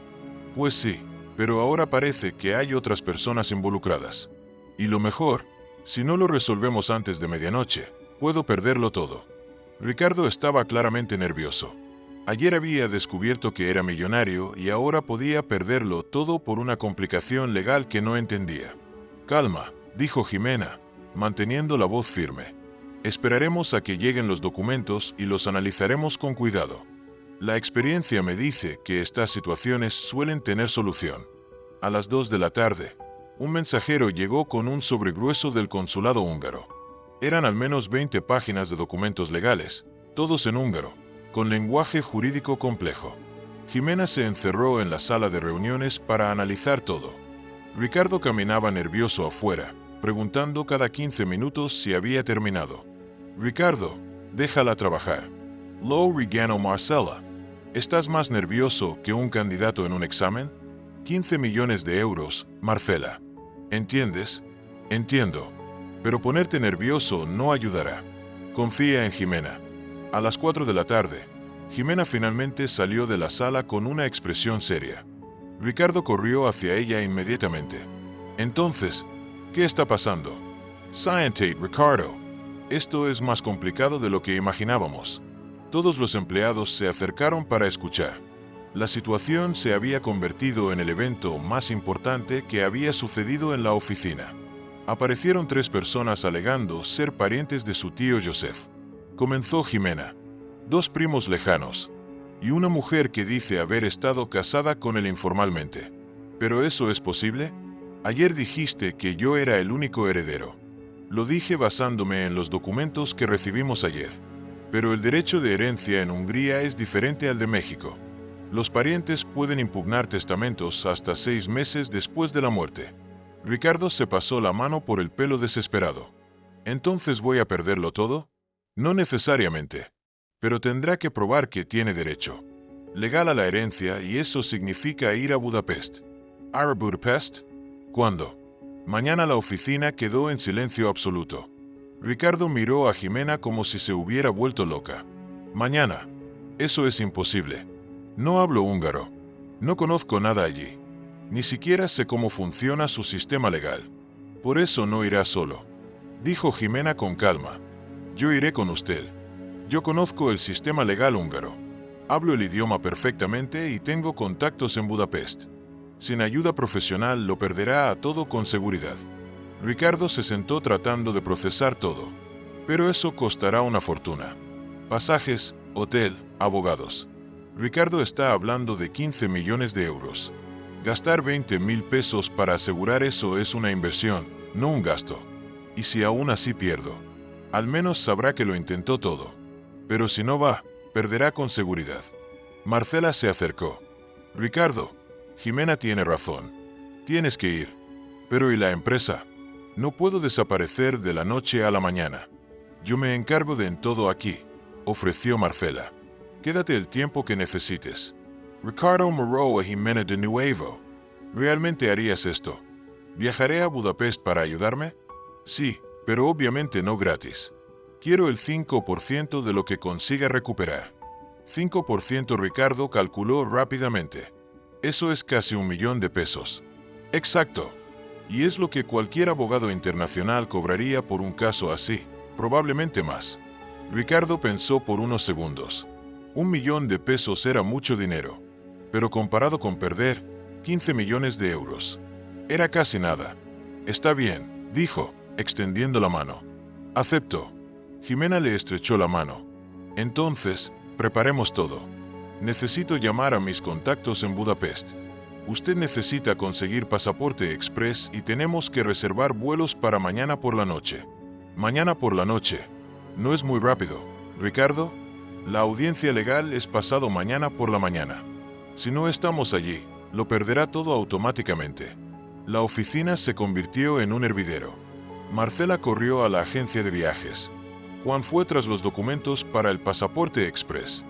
Pues sí, pero ahora parece que hay otras personas involucradas. Y lo mejor, si no lo resolvemos antes de medianoche, puedo perderlo todo. Ricardo estaba claramente nervioso. Ayer había descubierto que era millonario y ahora podía perderlo todo por una complicación legal que no entendía. Calma, dijo Jimena, manteniendo la voz firme. Esperaremos a que lleguen los documentos y los analizaremos con cuidado. La experiencia me dice que estas situaciones suelen tener solución. A las 2 de la tarde, un mensajero llegó con un sobre grueso del consulado húngaro. Eran al menos 20 páginas de documentos legales, todos en húngaro, con lenguaje jurídico complejo. Jimena se encerró en la sala de reuniones para analizar todo. Ricardo caminaba nervioso afuera, preguntando cada 15 minutos si había terminado. Ricardo, déjala trabajar. Lo regañó Marcela. ¿Estás más nervioso que un candidato en un examen? 15 millones de euros, Marcela. ¿Entiendes? Entiendo. Pero ponerte nervioso no ayudará. Confía en Jimena. A las 4 de la tarde, Jimena finalmente salió de la sala con una expresión seria. Ricardo corrió hacia ella inmediatamente. Entonces, ¿qué está pasando? Siéntate, Ricardo. Esto es más complicado de lo que imaginábamos. Todos los empleados se acercaron para escuchar. La situación se había convertido en el evento más importante que había sucedido en la oficina. Aparecieron 3 personas alegando ser parientes de su tío Joseph. Comenzó Jimena. 2 primos lejanos. Y una mujer que dice haber estado casada con él informalmente. ¿Pero eso es posible? Ayer dijiste que yo era el único heredero. Lo dije basándome en los documentos que recibimos ayer. Pero el derecho de herencia en Hungría es diferente al de México. Los parientes pueden impugnar testamentos hasta 6 meses después de la muerte. Ricardo se pasó la mano por el pelo desesperado. ¿Entonces voy a perderlo todo? No necesariamente. Pero tendrá que probar que tiene derecho legal a la herencia y eso significa ir a Budapest. ¿Ir a Budapest? ¿Cuándo? Mañana. La oficina quedó en silencio absoluto. Ricardo miró a Jimena como si se hubiera vuelto loca. Mañana. Eso es imposible. No hablo húngaro. No conozco nada allí. Ni siquiera sé cómo funciona su sistema legal. Por eso no irá solo. Dijo Jimena con calma. Yo iré con usted. Yo conozco el sistema legal húngaro. Hablo el idioma perfectamente y tengo contactos en Budapest. Sin ayuda profesional lo perderá a todo con seguridad. Ricardo se sentó tratando de procesar todo. Pero eso costará una fortuna. Pasajes, hotel, abogados. Ricardo está hablando de 15 millones de euros. Gastar 20.000 pesos para asegurar eso es una inversión, no un gasto. Y si aún así pierdo, al menos sabrá que lo intentó todo. Pero si no va, perderá con seguridad. Marcela se acercó. Ricardo, Jimena tiene razón. Tienes que ir. Pero ¿y la empresa? No puedo desaparecer de la noche a la mañana. Yo me encargo de en todo aquí, ofreció Marcela. Quédate el tiempo que necesites. Ricardo miró a Jimena de nuevo. ¿Realmente harías esto? ¿Viajaré a Budapest para ayudarme? Sí, pero obviamente no gratis. Quiero el 5% de lo que consiga recuperar. 5%. Ricardo calculó rápidamente. Eso es casi 1 millón de pesos. Exacto. Y es lo que cualquier abogado internacional cobraría por un caso así, probablemente más. Ricardo pensó por unos segundos. 1 millón de pesos era mucho dinero, pero comparado con perder 15 millones de euros, era casi nada. Está bien, dijo, extendiendo la mano. Acepto. Jimena le estrechó la mano. Entonces, preparemos todo. Necesito llamar a mis contactos en Budapest. Usted necesita conseguir pasaporte express y tenemos que reservar vuelos para mañana por la noche. Mañana por la noche. No es muy rápido, Ricardo. La audiencia legal es pasado mañana por la mañana. Si no estamos allí, lo perderá todo automáticamente. La oficina se convirtió en un hervidero. Marcela corrió a la agencia de viajes. Juan fue tras los documentos para el pasaporte express.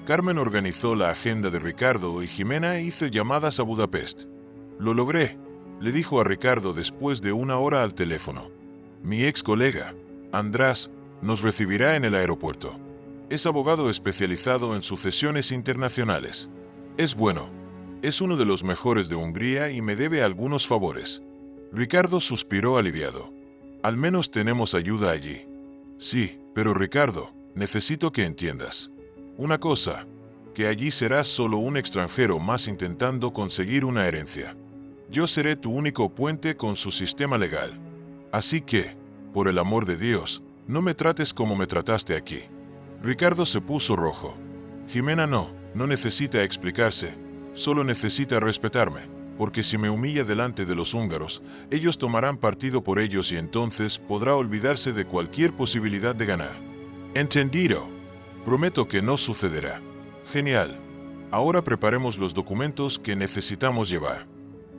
Carmen organizó la agenda de Ricardo y Jimena hizo llamadas a Budapest. Lo logré, le dijo a Ricardo después de una hora al teléfono. Mi ex colega, András, nos recibirá en el aeropuerto. Es abogado especializado en sucesiones internacionales. Es bueno. Es uno de los mejores de Hungría y me debe algunos favores. Ricardo suspiró aliviado. Al menos tenemos ayuda allí. Sí, pero Ricardo, necesito que entiendas una cosa, que allí serás solo un extranjero más intentando conseguir una herencia. Yo seré tu único puente con su sistema legal. Así que, por el amor de Dios, no me trates como me trataste aquí. Ricardo se puso rojo. Jimena no necesita explicarse, solo necesita respetarme, porque si me humilla delante de los húngaros, ellos tomarán partido por ellos y entonces podrá olvidarse de cualquier posibilidad de ganar. ¿Entendido? Prometo que no sucederá. Genial. Ahora preparemos los documentos que necesitamos llevar.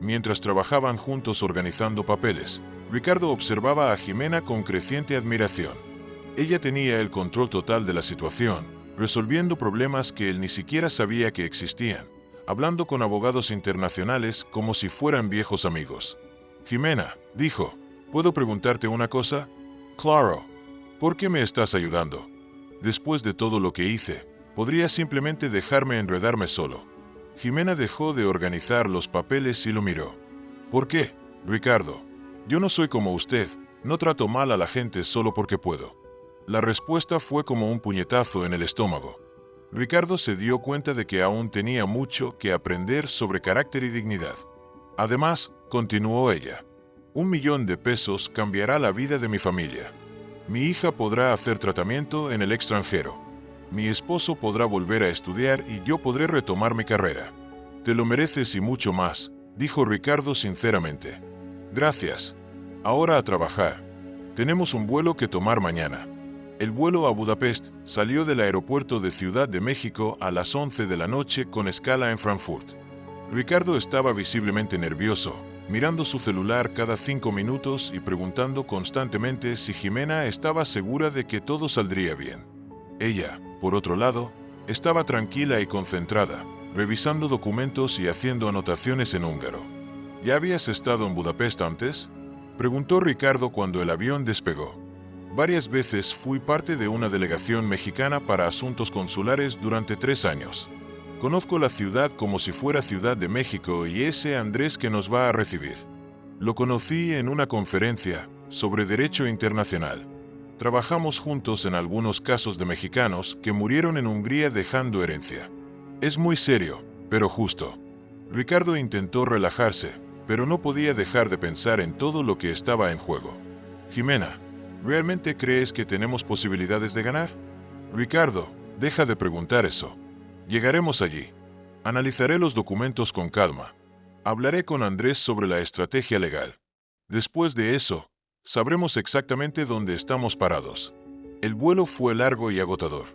Mientras trabajaban juntos organizando papeles, Ricardo observaba a Jimena con creciente admiración. Ella tenía el control total de la situación, resolviendo problemas que él ni siquiera sabía que existían, hablando con abogados internacionales como si fueran viejos amigos. Jimena, dijo, ¿puedo preguntarte una cosa? Claro. ¿Por qué me estás ayudando? Después de todo lo que hice, podría simplemente dejarme enredarme solo. Jimena dejó de organizar los papeles y lo miró. ¿Por qué, Ricardo? Yo no soy como usted, no trato mal a la gente solo porque puedo. La respuesta fue como un puñetazo en el estómago. Ricardo se dio cuenta de que aún tenía mucho que aprender sobre carácter y dignidad. Además, continuó ella, 1.000.000 de pesos cambiará la vida de mi familia. Mi hija podrá hacer tratamiento en el extranjero. Mi esposo podrá volver a estudiar y yo podré retomar mi carrera. Te lo mereces y mucho más, dijo Ricardo sinceramente. Gracias. Ahora a trabajar. Tenemos un vuelo que tomar mañana. El vuelo a Budapest salió del aeropuerto de Ciudad de México a las 11 de la noche con escala en Frankfurt. Ricardo estaba visiblemente nervioso, mirando su celular cada 5 minutos y preguntando constantemente si Jimena estaba segura de que todo saldría bien. Ella, por otro lado, estaba tranquila y concentrada, revisando documentos y haciendo anotaciones en húngaro. ¿Ya habías estado en Budapest antes?, preguntó Ricardo cuando el avión despegó. Varias veces fui parte de una delegación mexicana para asuntos consulares durante 3 años. Conozco la ciudad como si fuera Ciudad de México y ese Andrés que nos va a recibir. Lo conocí en una conferencia sobre derecho internacional. Trabajamos juntos en algunos casos de mexicanos que murieron en Hungría dejando herencia. Es muy serio, pero justo. Ricardo intentó relajarse, pero no podía dejar de pensar en todo lo que estaba en juego. Jimena, ¿realmente crees que tenemos posibilidades de ganar? Ricardo, deja de preguntar eso. Llegaremos allí. Analizaré los documentos con calma. Hablaré con Andrés sobre la estrategia legal. Después de eso, sabremos exactamente dónde estamos parados. El vuelo fue largo y agotador.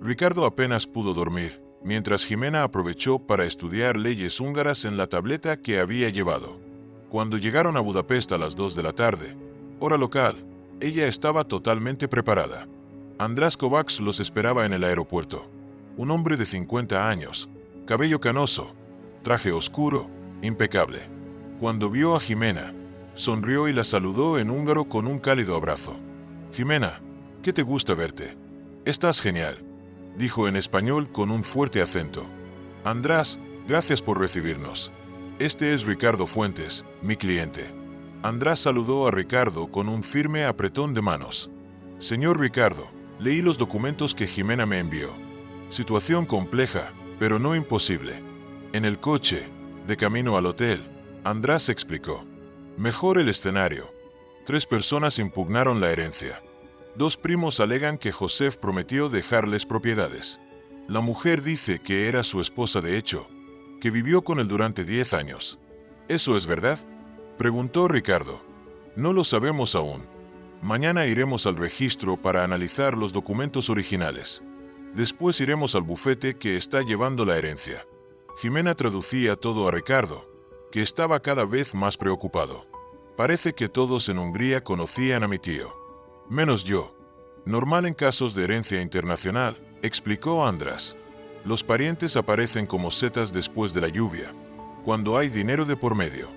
Ricardo apenas pudo dormir, mientras Jimena aprovechó para estudiar leyes húngaras en la tableta que había llevado. Cuando llegaron a Budapest a las 2 de la tarde, hora local, ella estaba totalmente preparada. András Kovács los esperaba en el aeropuerto. Un hombre de 50 años, cabello canoso, traje oscuro, impecable. Cuando vio a Jimena, sonrió y la saludó en húngaro con un cálido abrazo. Jimena, ¿qué te gusta verte? Estás genial, dijo en español con un fuerte acento. András, gracias por recibirnos. Este es Ricardo Fuentes, mi cliente. András saludó a Ricardo con un firme apretón de manos. Señor Ricardo, leí los documentos que Jimena me envió. Situación compleja, pero no imposible. En el coche, de camino al hotel, András explicó. Mejor el escenario. 3 personas impugnaron la herencia. 2 primos alegan que Josef prometió dejarles propiedades. La mujer dice que era su esposa de hecho, que vivió con él durante 10 años. ¿Eso es verdad?, preguntó Ricardo. No lo sabemos aún. Mañana iremos al registro para analizar los documentos originales. Después iremos al bufete que está llevando la herencia. Jimena traducía todo a Ricardo, que estaba cada vez más preocupado. Parece que todos en Hungría conocían a mi tío. Menos yo. Normal en casos de herencia internacional, explicó András. Los parientes aparecen como setas después de la lluvia, cuando hay dinero de por medio.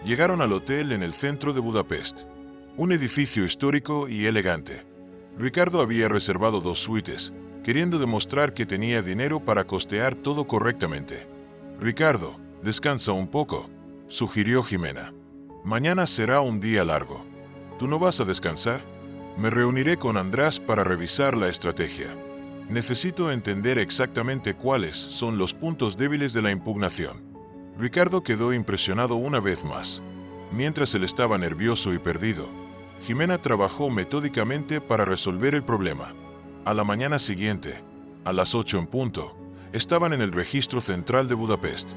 Llegaron al hotel en el centro de Budapest. Un edificio histórico y elegante. Ricardo había reservado 2 suites, queriendo demostrar que tenía dinero para costear todo correctamente. Ricardo, descansa un poco, sugirió Jimena. Mañana será un día largo. ¿Tú no vas a descansar? Me reuniré con András para revisar la estrategia. Necesito entender exactamente cuáles son los puntos débiles de la impugnación. Ricardo quedó impresionado una vez más. Mientras él estaba nervioso y perdido, Jimena trabajó metódicamente para resolver el problema. A la mañana siguiente, a las 8 en punto, estaban en el registro central de Budapest.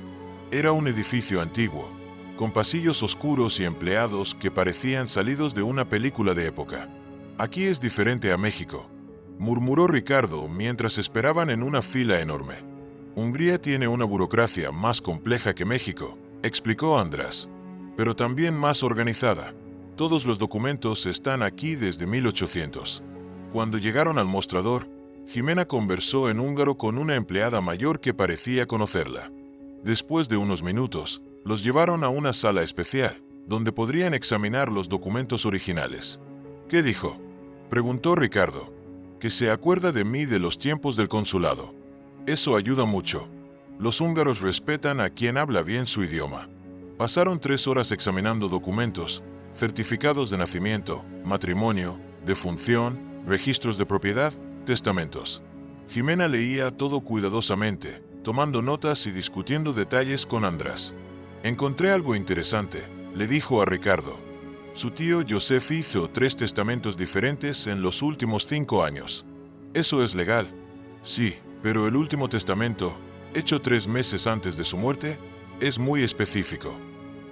Era un edificio antiguo, con pasillos oscuros y empleados que parecían salidos de una película de época. Aquí es diferente a México, murmuró Ricardo mientras esperaban en una fila enorme. Hungría tiene una burocracia más compleja que México, explicó András, pero también más organizada. Todos los documentos están aquí desde 1800. Cuando llegaron al mostrador, Jimena conversó en húngaro con una empleada mayor que parecía conocerla. Después de unos minutos, los llevaron a una sala especial, donde podrían examinar los documentos originales. ¿Qué dijo?, preguntó Ricardo. Que se acuerda de mí de los tiempos del consulado. Eso ayuda mucho. Los húngaros respetan a quien habla bien su idioma. Pasaron 3 horas examinando documentos, certificados de nacimiento, matrimonio, defunción, registros de propiedad, testamentos. Jimena leía todo cuidadosamente, tomando notas y discutiendo detalles con András. Encontré algo interesante, le dijo a Ricardo. Su tío Joseph hizo 3 testamentos diferentes en los últimos 5 años. ¿Eso es legal? Sí, pero el último testamento, hecho 3 meses antes de su muerte, es muy específico.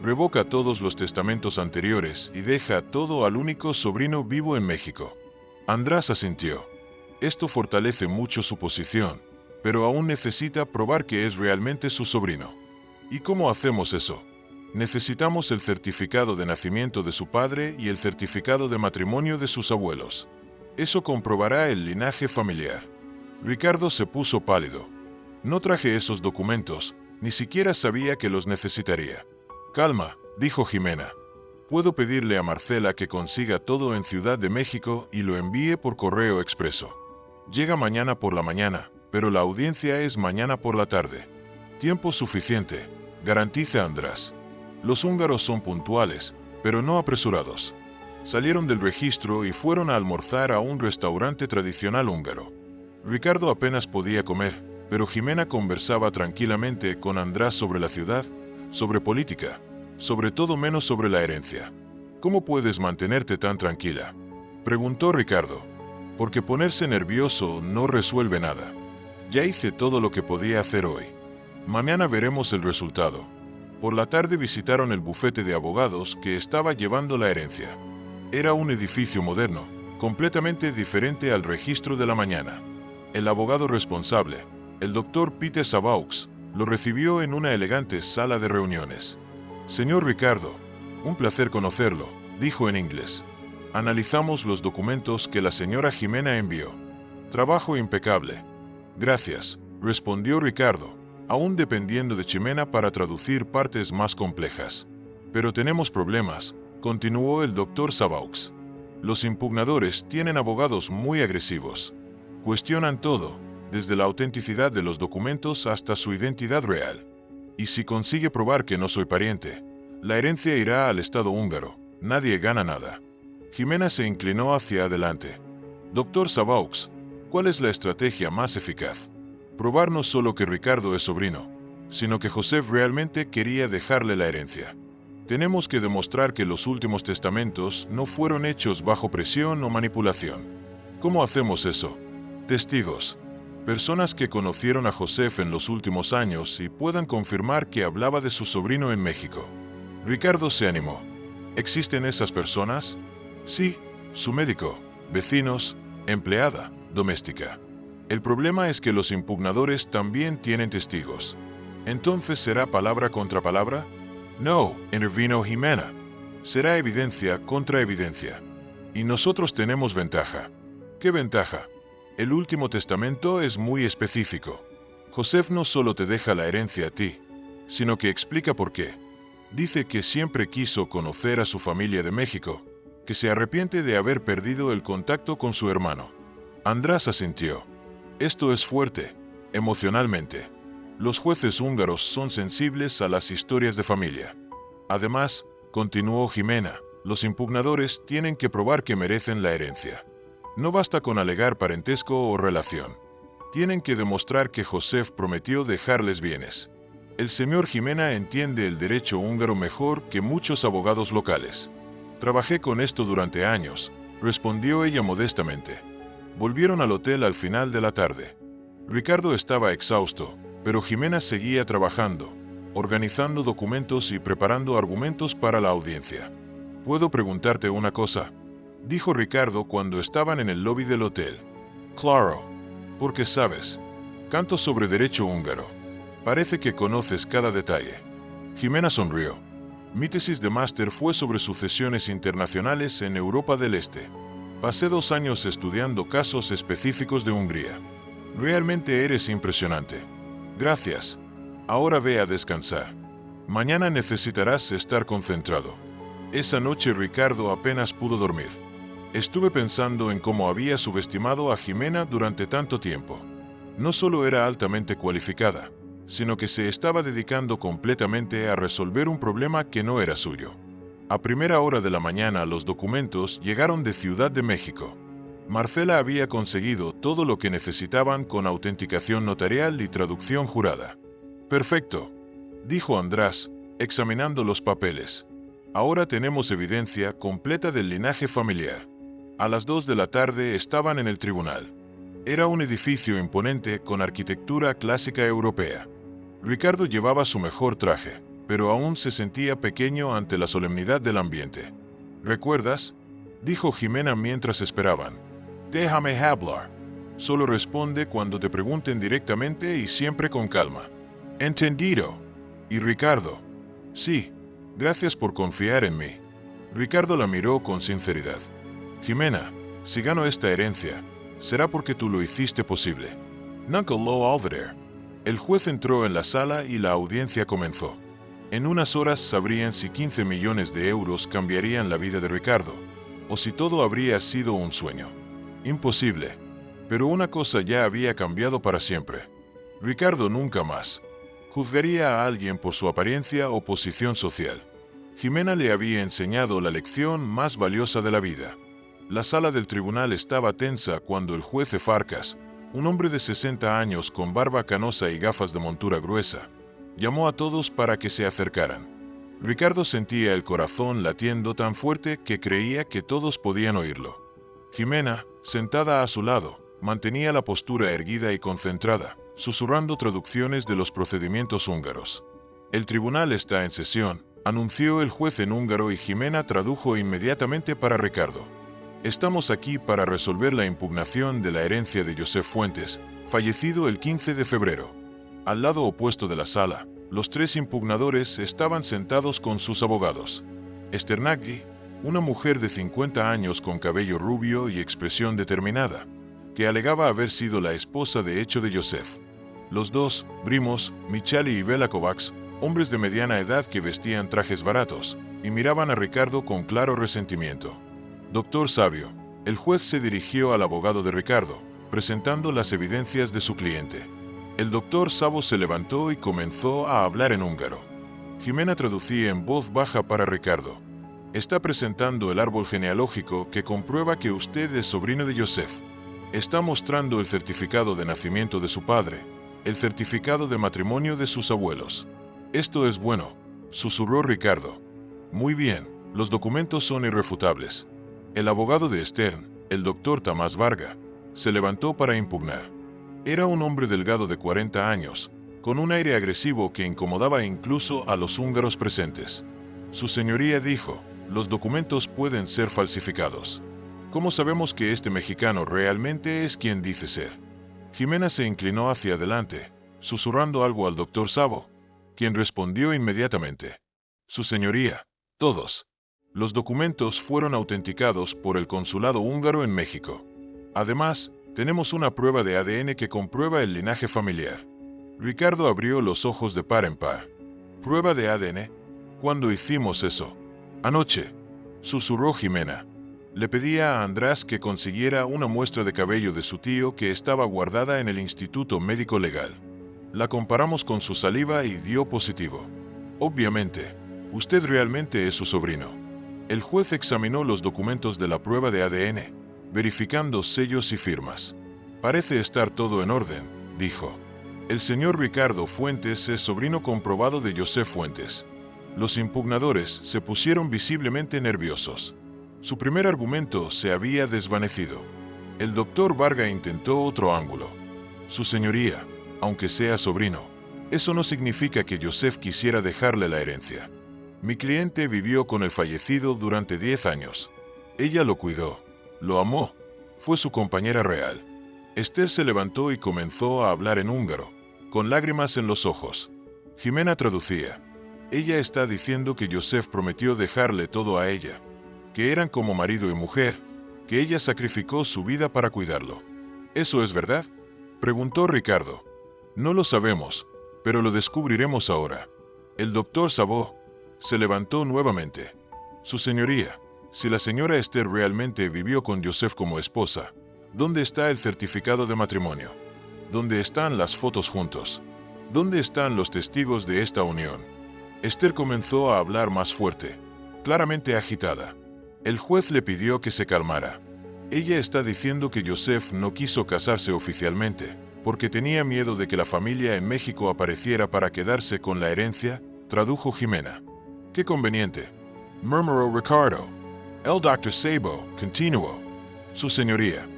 Revoca todos los testamentos anteriores y deja todo al único sobrino vivo en México. András asintió. Esto fortalece mucho su posición, pero aún necesita probar que es realmente su sobrino. ¿Y cómo hacemos eso? Necesitamos el certificado de nacimiento de su padre y el certificado de matrimonio de sus abuelos. Eso comprobará el linaje familiar. Ricardo se puso pálido. No traje esos documentos, ni siquiera sabía que los necesitaría. Calma, dijo Jimena. Puedo pedirle a Marcela que consiga todo en Ciudad de México y lo envíe por correo expreso. Llega mañana por la mañana, pero la audiencia es mañana por la tarde. Tiempo suficiente, garantiza András. Los húngaros son puntuales, pero no apresurados. Salieron del registro y fueron a almorzar a un restaurante tradicional húngaro. Ricardo apenas podía comer, pero Jimena conversaba tranquilamente con András sobre la ciudad, sobre política, sobre todo menos sobre la herencia. ¿Cómo puedes mantenerte tan tranquila?, preguntó Ricardo. Porque ponerse nervioso no resuelve nada. Ya hice todo lo que podía hacer hoy. Mañana veremos el resultado. Por la tarde visitaron el bufete de abogados que estaba llevando la herencia. Era un edificio moderno, completamente diferente al registro de la mañana. El abogado responsable, el doctor Peter Savaux, lo recibió en una elegante sala de reuniones. Señor Ricardo, un placer conocerlo, dijo en inglés. Analizamos los documentos que la señora Jimena envió. Trabajo impecable. Gracias, respondió Ricardo, aún dependiendo de Jimena para traducir partes más complejas. Pero tenemos problemas, continuó el doctor Savaux. Los impugnadores tienen abogados muy agresivos. Cuestionan todo, desde la autenticidad de los documentos hasta su identidad real. Y si consigue probar que no soy pariente, la herencia irá al Estado húngaro. Nadie gana nada. Jimena se inclinó hacia adelante. Doctor Savaux, ¿cuál es la estrategia más eficaz? Probar no solo que Ricardo es sobrino, sino que Joseph realmente quería dejarle la herencia. Tenemos que demostrar que los últimos testamentos no fueron hechos bajo presión o manipulación. ¿Cómo hacemos eso? Testigos. Personas que conocieron a Joseph en los últimos años y puedan confirmar que hablaba de su sobrino en México. Ricardo se animó. ¿Existen esas personas? Sí, su médico, vecinos, empleada, doméstica. El problema es que los impugnadores también tienen testigos. ¿Entonces será palabra contra palabra? No, intervino Jimena. Será evidencia contra evidencia. Y nosotros tenemos ventaja. ¿Qué ventaja? El último testamento es muy específico. Joseph no solo te deja la herencia a ti, sino que explica por qué. Dice que siempre quiso conocer a su familia de México, que se arrepiente de haber perdido el contacto con su hermano. András asintió. Esto es fuerte, emocionalmente. Los jueces húngaros son sensibles a las historias de familia. Además, continuó Jimena, los impugnadores tienen que probar que merecen la herencia. No basta con alegar parentesco o relación. Tienen que demostrar que Joseph prometió dejarles bienes. El señor Jimena entiende el derecho húngaro mejor que muchos abogados locales. Trabajé con esto durante años, respondió ella modestamente. Volvieron al hotel al final de la tarde. Ricardo estaba exhausto, pero Jimena seguía trabajando, organizando documentos y preparando argumentos para la audiencia. ¿Puedo preguntarte una cosa?, dijo Ricardo cuando estaban en el lobby del hotel. Claro, porque sabes, canto sobre derecho húngaro. Parece que conoces cada detalle. Jimena sonrió. Mi tesis de máster fue sobre sucesiones internacionales en Europa del Este. Pasé 2 años estudiando casos específicos de Hungría. Realmente eres impresionante. Gracias. Ahora ve a descansar. Mañana necesitarás estar concentrado. Esa noche Ricardo apenas pudo dormir. Estuve pensando en cómo había subestimado a Jimena durante tanto tiempo. No solo era altamente cualificada, sino que se estaba dedicando completamente a resolver un problema que no era suyo. A primera hora de la mañana los documentos llegaron de Ciudad de México. Marcela había conseguido todo lo que necesitaban con autenticación notarial y traducción jurada. Perfecto, dijo András, examinando los papeles. Ahora tenemos evidencia completa del linaje familiar. A las 2 de la tarde estaban en el tribunal. Era un edificio imponente con arquitectura clásica europea. Ricardo llevaba su mejor traje, pero aún se sentía pequeño ante la solemnidad del ambiente. ¿Recuerdas?, dijo Jimena mientras esperaban. Déjame hablar. Solo responde cuando te pregunten directamente y siempre con calma. Entendido. ¿Y Ricardo? Sí. Gracias por confiar en mí. Ricardo la miró con sinceridad. Jimena, si gano esta herencia, será porque tú lo hiciste posible. Nunca lo olvidaré. El juez entró en la sala y la audiencia comenzó. En unas horas sabrían si 15 millones de euros cambiarían la vida de Ricardo, o si todo habría sido un sueño. Imposible. Pero una cosa ya había cambiado para siempre. Ricardo nunca más juzgaría a alguien por su apariencia o posición social. Jimena le había enseñado la lección más valiosa de la vida. La sala del tribunal estaba tensa cuando el juez Farkas, un hombre de 60 años con barba canosa y gafas de montura gruesa, llamó a todos para que se acercaran. Ricardo sentía el corazón latiendo tan fuerte que creía que todos podían oírlo. Jimena, sentada a su lado, mantenía la postura erguida y concentrada, susurrando traducciones de los procedimientos húngaros. El tribunal está en sesión, anunció el juez en húngaro y Jimena tradujo inmediatamente para Ricardo. Estamos aquí para resolver la impugnación de la herencia de Joseph Fuentes, fallecido el 15 de febrero. Al lado opuesto de la sala, los 3 impugnadores estaban sentados con sus abogados. Esther Nagy, una mujer de 50 años con cabello rubio y expresión determinada, que alegaba haber sido la esposa de hecho de Joseph. Los 2 primos, Michali y Bela Kovacs, hombres de mediana edad que vestían trajes baratos, y miraban a Ricardo con claro resentimiento. Doctor Savio, el juez se dirigió al abogado de Ricardo, presentando las evidencias de su cliente. El doctor Savo se levantó y comenzó a hablar en húngaro. Jimena traducía en voz baja para Ricardo. Está presentando el árbol genealógico que comprueba que usted es sobrino de Joseph. Está mostrando el certificado de nacimiento de su padre, el certificado de matrimonio de sus abuelos. Esto es bueno, susurró Ricardo. Muy bien, los documentos son irrefutables. El abogado de Stern, el doctor Tamás Varga, se levantó para impugnar. Era un hombre delgado de 40 años, con un aire agresivo que incomodaba incluso a los húngaros presentes. Su señoría dijo, los documentos pueden ser falsificados. ¿Cómo sabemos que este mexicano realmente es quien dice ser? Jimena se inclinó hacia adelante, susurrando algo al doctor Szabo, quien respondió inmediatamente. Su señoría, todos. Los documentos fueron autenticados por el consulado húngaro en México. Además, tenemos una prueba de ADN que comprueba el linaje familiar. Ricardo abrió los ojos de par en par. ¿Prueba de ADN? ¿Cuándo hicimos eso? Anoche, susurró Jimena. Le pedía a András que consiguiera una muestra de cabello de su tío que estaba guardada en el Instituto Médico Legal. La comparamos con su saliva y dio positivo. Obviamente, usted realmente es su sobrino. El juez examinó los documentos de la prueba de ADN, verificando sellos y firmas. Parece estar todo en orden, dijo. El señor Ricardo Fuentes es sobrino comprobado de Joseph Fuentes. Los impugnadores se pusieron visiblemente nerviosos. Su primer argumento se había desvanecido. El doctor Varga intentó otro ángulo. Su señoría, aunque sea sobrino, eso no significa que Joseph quisiera dejarle la herencia. Mi cliente vivió con el fallecido durante 10 años. Ella lo cuidó, lo amó, fue su compañera real. Esther se levantó y comenzó a hablar en húngaro, con lágrimas en los ojos. Jimena traducía. Ella está diciendo que Joseph prometió dejarle todo a ella, que eran como marido y mujer, que ella sacrificó su vida para cuidarlo. ¿Eso es verdad?, preguntó Ricardo. No lo sabemos, pero lo descubriremos ahora. El doctor Szabo se levantó nuevamente. Su señoría, si la señora Esther realmente vivió con Joseph como esposa, ¿dónde está el certificado de matrimonio? ¿Dónde están las fotos juntos? ¿Dónde están los testigos de esta unión? Esther comenzó a hablar más fuerte, claramente agitada. El juez le pidió que se calmara. Ella está diciendo que Joseph no quiso casarse oficialmente, porque tenía miedo de que la familia en México apareciera para quedarse con la herencia, tradujo Jimena. ¡Qué conveniente!, murmuró Ricardo. El doctor Szabo continuó. Su señoría,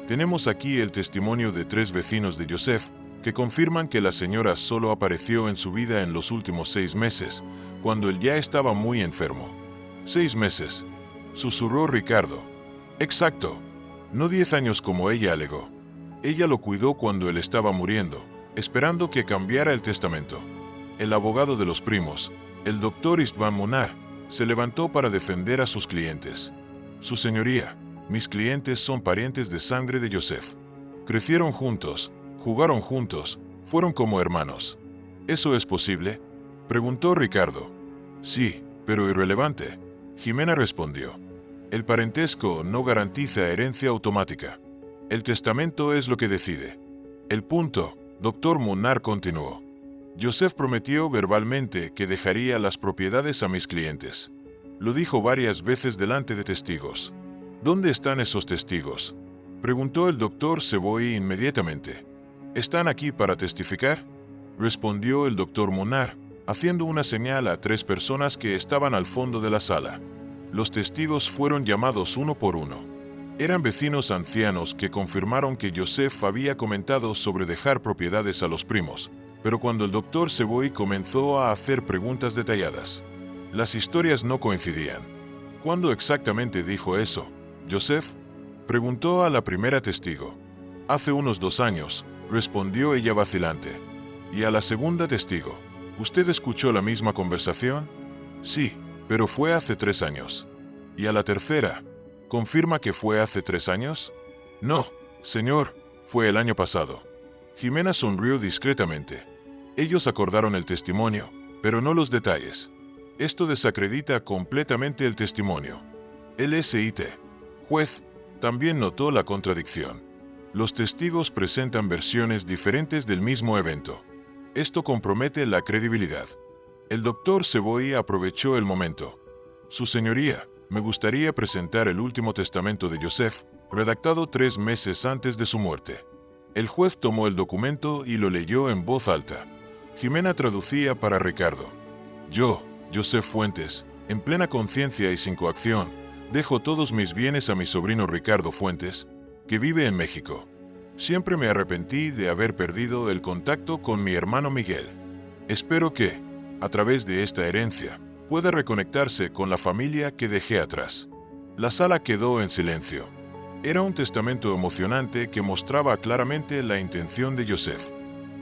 tenemos aquí el testimonio de 3 vecinos de Joseph, que confirman que la señora solo apareció en su vida en los últimos 6 meses, cuando él ya estaba muy enfermo. 6 meses, susurró Ricardo. Exacto, no 10 años como ella alegó. Ella lo cuidó cuando él estaba muriendo, esperando que cambiara el testamento. El abogado de los primos, el doctor István Molnár, se levantó para defender a sus clientes. Su señoría, mis clientes son parientes de sangre de Joseph. Crecieron juntos, jugaron juntos, fueron como hermanos. ¿Eso es posible?, preguntó Ricardo. Sí, pero irrelevante, Jimena respondió. El parentesco no garantiza herencia automática. El testamento es lo que decide. El punto, doctor Molnár continuó. Joseph prometió verbalmente que dejaría las propiedades a mis clientes. Lo dijo varias veces delante de testigos. ¿Dónde están esos testigos?, preguntó el doctor Szabo inmediatamente. ¿Están aquí para testificar?, respondió el doctor Molnár, haciendo una señal a 3 personas que estaban al fondo de la sala. Los testigos fueron llamados uno por uno. Eran vecinos ancianos que confirmaron que Joseph había comentado sobre dejar propiedades a los primos, pero cuando el doctor Szabo comenzó a hacer preguntas detalladas, las historias no coincidían. ¿Cuándo exactamente dijo eso, Joseph?, preguntó a la primera testigo. Hace unos 2 años, respondió ella vacilante. Y a la segunda testigo, ¿usted escuchó la misma conversación? Sí, pero fue hace 3 años. Y a la tercera, ¿confirma que fue hace 3 años? No, señor, fue el año pasado. Jimena sonrió discretamente. Ellos acordaron el testimonio, pero no los detalles. Esto desacredita completamente el testimonio. El SIT, juez, también notó la contradicción. Los testigos presentan versiones diferentes del mismo evento. Esto compromete la credibilidad. El doctor Szabo aprovechó el momento. Su señoría, me gustaría presentar el último testamento de Joseph, redactado 3 meses antes de su muerte. El juez tomó el documento y lo leyó en voz alta. Jimena traducía para Ricardo. Yo, Joseph Fuentes, en plena conciencia y sin coacción, dejo todos mis bienes a mi sobrino Ricardo Fuentes, que vive en México. Siempre me arrepentí de haber perdido el contacto con mi hermano Miguel. Espero que, a través de esta herencia, pueda reconectarse con la familia que dejé atrás. La sala quedó en silencio. Era un testamento emocionante que mostraba claramente la intención de Joseph.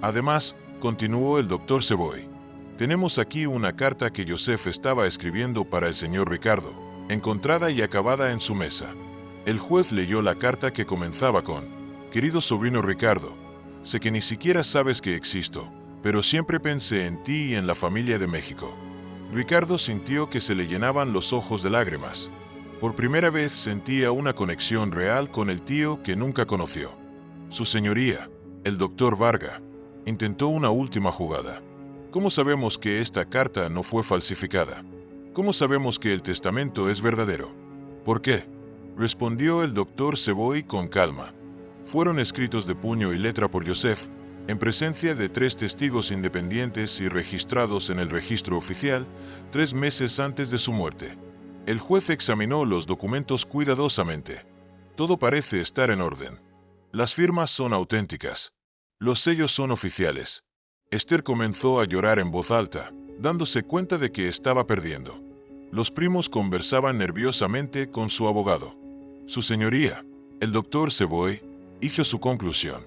Además, continuó el doctor Savoy, tenemos aquí una carta que Joseph estaba escribiendo para el señor Ricardo, encontrada y acabada en su mesa. El juez leyó la carta que comenzaba con: querido sobrino Ricardo, sé que ni siquiera sabes que existo, pero siempre pensé en ti y en la familia de México. Ricardo sintió que se le llenaban los ojos de lágrimas. Por primera vez sentía una conexión real con el tío que nunca conoció. Su señoría, el doctor Varga, intentó una última jugada. ¿Cómo sabemos que esta carta no fue falsificada? ¿Cómo sabemos que el testamento es verdadero? ¿Por qué? Respondió el doctor Savoy con calma. Fueron escritos de puño y letra por Joseph, en presencia de 3 testigos independientes y registrados en el registro oficial 3 meses antes de su muerte. El juez examinó los documentos cuidadosamente. Todo parece estar en orden. Las firmas son auténticas. Los sellos son oficiales. Esther comenzó a llorar en voz alta, dándose cuenta de que estaba perdiendo. Los primos conversaban nerviosamente con su abogado. Su señoría, el doctor Savoy, hizo su conclusión.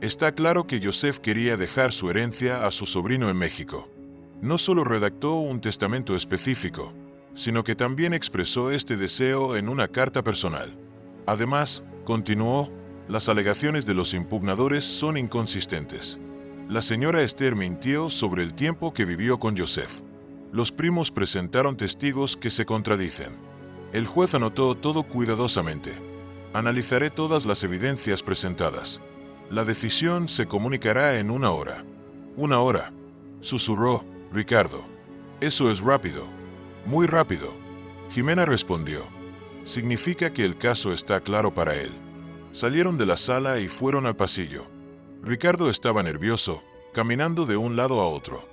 Está claro que Joseph quería dejar su herencia a su sobrino en México. No solo redactó un testamento específico, sino que también expresó este deseo en una carta personal. Además, continuó, las alegaciones de los impugnadores son inconsistentes. La señora Esther mintió sobre el tiempo que vivió con Joseph. Los primos presentaron testigos que se contradicen. El juez anotó todo cuidadosamente. Analizaré todas las evidencias presentadas. La decisión se comunicará en 1 hora. 1 hora, susurró Ricardo. Eso es rápido. Muy rápido. Jimena respondió. Significa que el caso está claro para él. Salieron de la sala y fueron al pasillo. Ricardo estaba nervioso, caminando de un lado a otro.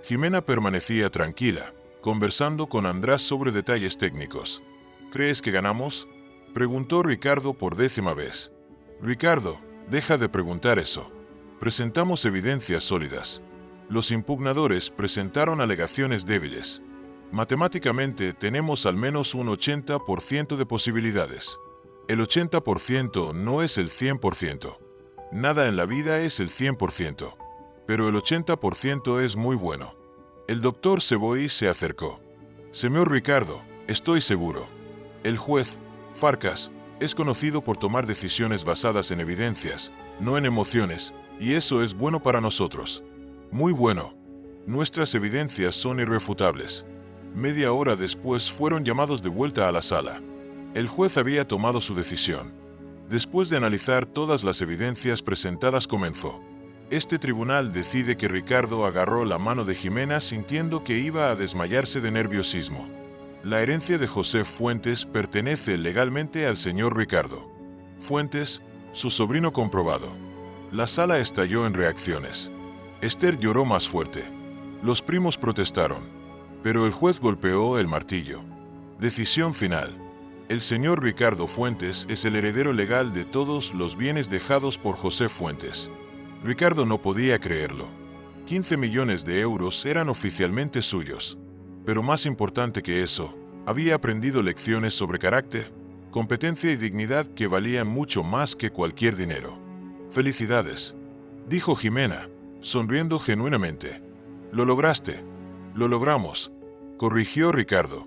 Jimena permanecía tranquila, conversando con András sobre detalles técnicos. ¿Crees que ganamos?, preguntó Ricardo por 10ª vez. Ricardo, deja de preguntar eso. Presentamos evidencias sólidas. Los impugnadores presentaron alegaciones débiles. Matemáticamente tenemos al menos un 80% de posibilidades. El 80% no es el 100%. Nada en la vida es el 100%, pero el 80% es muy bueno. El doctor Savoy se acercó. Señor Ricardo, estoy seguro. El juez, Farkas, es conocido por tomar decisiones basadas en evidencias, no en emociones, y eso es bueno para nosotros. Muy bueno. Nuestras evidencias son irrefutables. Media hora después fueron llamados de vuelta a la sala. El juez había tomado su decisión. Después de analizar todas las evidencias presentadas, comenzó. Este tribunal decide que Ricardo agarró la mano de Jimena sintiendo que iba a desmayarse de nerviosismo. La herencia de José Fuentes pertenece legalmente al señor Ricardo Fuentes, su sobrino comprobado. La sala estalló en reacciones. Esther lloró más fuerte. Los primos protestaron, pero el juez golpeó el martillo. Decisión final. El señor Ricardo Fuentes es el heredero legal de todos los bienes dejados por José Fuentes. Ricardo no podía creerlo. 15 millones de euros eran oficialmente suyos. Pero más importante que eso, había aprendido lecciones sobre carácter, competencia y dignidad que valían mucho más que cualquier dinero. «Felicidades», dijo Jimena, sonriendo genuinamente. «Lo lograste». «Lo logramos», corrigió Ricardo.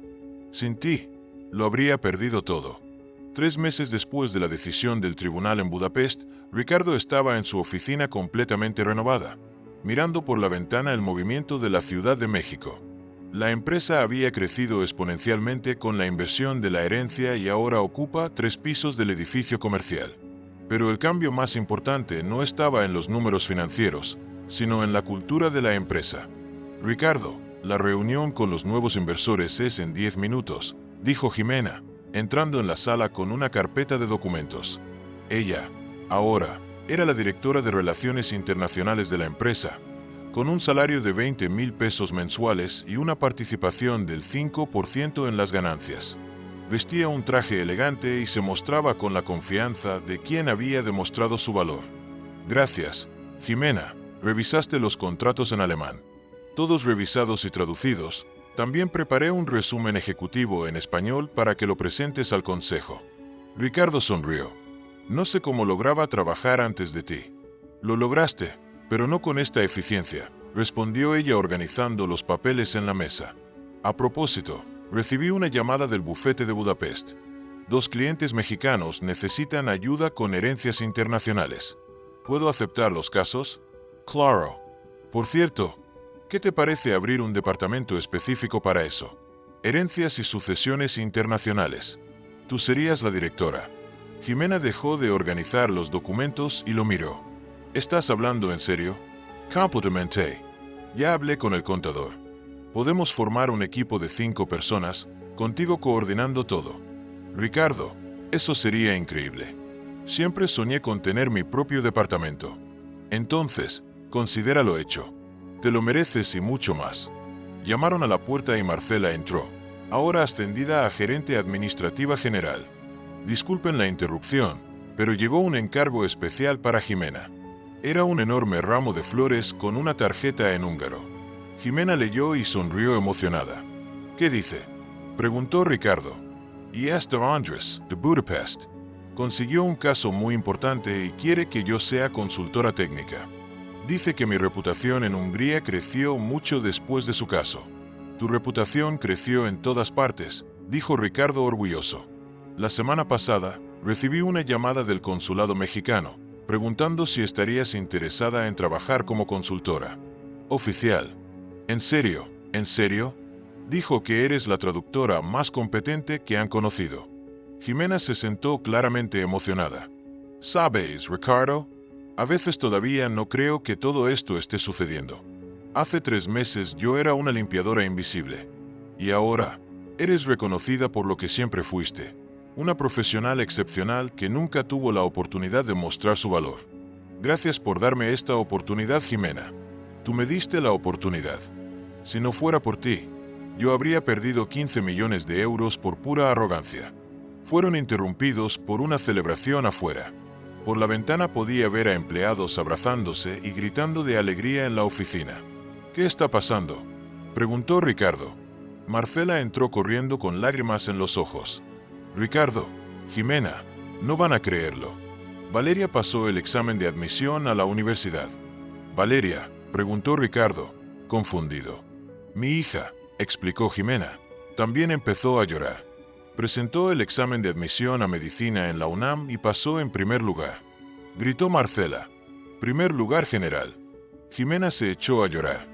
«Sin ti, lo habría perdido todo». 3 meses después de la decisión del tribunal en Budapest, Ricardo estaba en su oficina completamente renovada, mirando por la ventana el movimiento de la Ciudad de México. La empresa había crecido exponencialmente con la inversión de la herencia y ahora ocupa 3 pisos del edificio comercial. Pero el cambio más importante no estaba en los números financieros, sino en la cultura de la empresa. «Ricardo, la reunión con los nuevos inversores es en 10 minutos», dijo Jimena, entrando en la sala con una carpeta de documentos. Ella, ahora, era la directora de Relaciones Internacionales de la empresa, con un salario de 20,000 pesos mensuales y una participación del 5% en las ganancias. Vestía un traje elegante y se mostraba con la confianza de quien había demostrado su valor. Gracias, Jimena. Revisaste los contratos en alemán. Todos revisados y traducidos. También preparé un resumen ejecutivo en español para que lo presentes al consejo. Ricardo sonrió. No sé cómo lograba trabajar antes de ti. Lo lograste, pero no con esta eficiencia, respondió ella organizando los papeles en la mesa. A propósito, recibí una llamada del bufete de Budapest. 2 clientes mexicanos necesitan ayuda con herencias internacionales. ¿Puedo aceptar los casos? Claro. Por cierto, ¿qué te parece abrir un departamento específico para eso? Herencias y sucesiones internacionales. Tú serías la directora. Jimena dejó de organizar los documentos y lo miró. ¿Estás hablando en serio? Completamente. Ya hablé con el contador. Podemos formar un equipo de 5 personas, contigo coordinando todo. Ricardo, eso sería increíble. Siempre soñé con tener mi propio departamento. Entonces, considéralo hecho. Te lo mereces y mucho más. Llamaron a la puerta y Marcela entró, ahora ascendida a gerente administrativa general. Disculpen la interrupción, pero llegó un encargo especial para Jimena. Era un enorme ramo de flores con una tarjeta en húngaro. Jimena leyó y sonrió emocionada. ¿Qué dice?, preguntó Ricardo. Y Esther Andrés, de Budapest. Consiguió un caso muy importante y quiere que yo sea consultora técnica. Dice que mi reputación en Hungría creció mucho después de su caso. Tu reputación creció en todas partes, dijo Ricardo orgulloso. La semana pasada, recibí una llamada del consulado mexicano, preguntando si estarías interesada en trabajar como consultora. Oficial. ¿En serio? ¿En serio? Dijo que eres la traductora más competente que han conocido. Jimena se sentó claramente emocionada. ¿Sabes, Ricardo? A veces todavía no creo que todo esto esté sucediendo. Hace 3 meses yo era una limpiadora invisible. Y ahora, eres reconocida por lo que siempre fuiste. Una profesional excepcional que nunca tuvo la oportunidad de mostrar su valor. Gracias por darme esta oportunidad, Jimena. Tú me diste la oportunidad. Si no fuera por ti, yo habría perdido 15 millones de euros por pura arrogancia. Fueron interrumpidos por una celebración afuera. Por la ventana podía ver a empleados abrazándose y gritando de alegría en la oficina. ¿Qué está pasando?, preguntó Ricardo. Marcela entró corriendo con lágrimas en los ojos. Ricardo, Jimena, no van a creerlo. Valeria pasó el examen de admisión a la universidad. Valeria, preguntó Ricardo, confundido. Mi hija, explicó Jimena, también empezó a llorar. Presentó el examen de admisión a medicina en la UNAM y pasó en primer lugar. Gritó Marcela. Primer lugar general. Jimena se echó a llorar.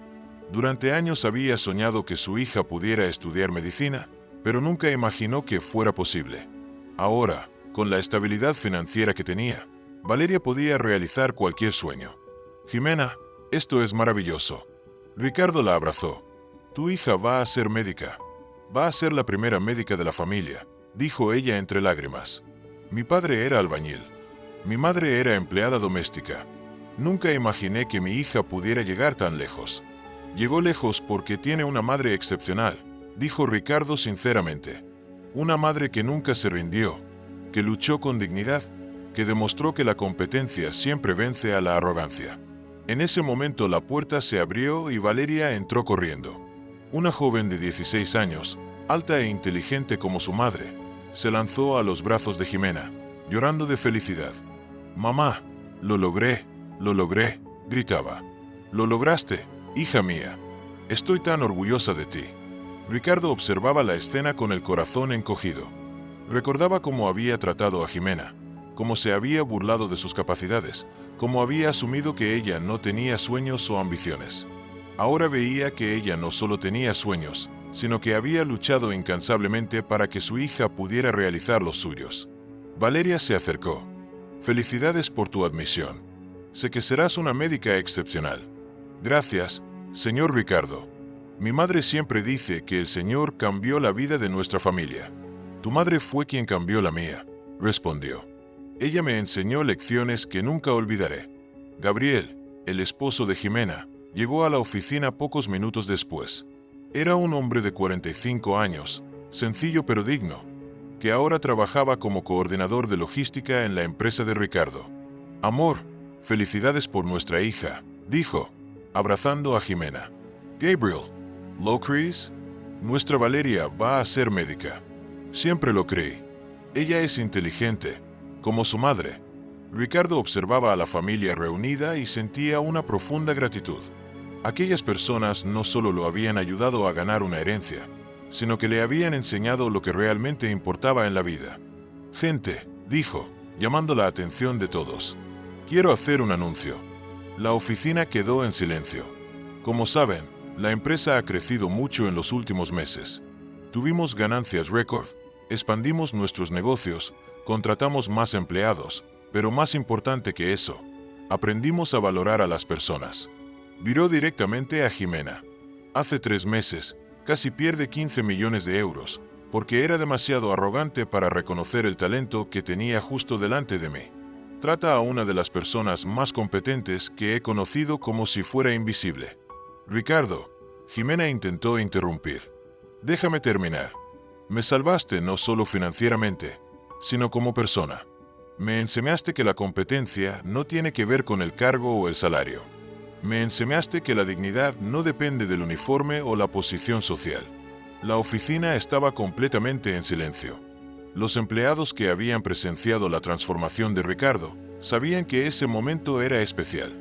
Durante años había soñado que su hija pudiera estudiar medicina, pero nunca imaginó que fuera posible. Ahora, con la estabilidad financiera que tenía, Valeria podía realizar cualquier sueño. Jimena, esto es maravilloso. Ricardo la abrazó. Tu hija va a ser médica. Va a ser la primera médica de la familia, dijo ella entre lágrimas. Mi padre era albañil. Mi madre era empleada doméstica. Nunca imaginé que mi hija pudiera llegar tan lejos. Llegó lejos porque tiene una madre excepcional, dijo Ricardo sinceramente. Una madre que nunca se rindió, que luchó con dignidad, que demostró que la competencia siempre vence a la arrogancia. En ese momento la puerta se abrió y Valeria entró corriendo. Una joven de 16 años, alta e inteligente como su madre, se lanzó a los brazos de Jimena, llorando de felicidad. «Mamá, lo logré, gritaba. «Lo lograste, hija mía. Estoy tan orgullosa de ti». Ricardo observaba la escena con el corazón encogido. Recordaba cómo había tratado a Jimena, cómo se había burlado de sus capacidades, cómo había asumido que ella no tenía sueños o ambiciones. Ahora veía que ella no solo tenía sueños, sino que había luchado incansablemente para que su hija pudiera realizar los suyos. Valeria se acercó. «Felicidades por tu admisión. Sé que serás una médica excepcional». «Gracias, señor Ricardo. Mi madre siempre dice que el Señor cambió la vida de nuestra familia». «Tu madre fue quien cambió la mía», respondió. «Ella me enseñó lecciones que nunca olvidaré». Gabriel, el esposo de Jimena, llegó a la oficina pocos minutos después. Era un hombre de 45 años, sencillo pero digno, que ahora trabajaba como coordinador de logística en la empresa de Ricardo. «Amor, Felicidades por nuestra hija, dijo, abrazando a Jimena. Gabriel, ¿lo crees? Nuestra Valeria va a ser médica. Siempre lo creí. Ella es inteligente, como su madre. Ricardo observaba a la familia reunida y sentía una profunda gratitud. Aquellas personas no solo lo habían ayudado a ganar una herencia, sino que le habían enseñado lo que realmente importaba en la vida. Gente, dijo, llamando la atención de todos. Quiero hacer un anuncio. La oficina quedó en silencio. Como saben, la empresa ha crecido mucho en los últimos meses. Tuvimos ganancias récord, expandimos nuestros negocios, contratamos más empleados, pero más importante que eso, aprendimos a valorar a las personas. Viró directamente a Jimena. Hace 3 meses, casi pierde 15 millones de euros, porque era demasiado arrogante para reconocer el talento que tenía justo delante de mí. Trata a una de las personas más competentes que he conocido como si fuera invisible. Ricardo, Jimena intentó interrumpir. Déjame terminar. Me salvaste no solo financieramente, sino como persona. Me enseñaste que la competencia no tiene que ver con el cargo o el salario. Me enseñaste que la dignidad no depende del uniforme o la posición social. La oficina estaba completamente en silencio. Los empleados que habían presenciado la transformación de Ricardo sabían que ese momento era especial.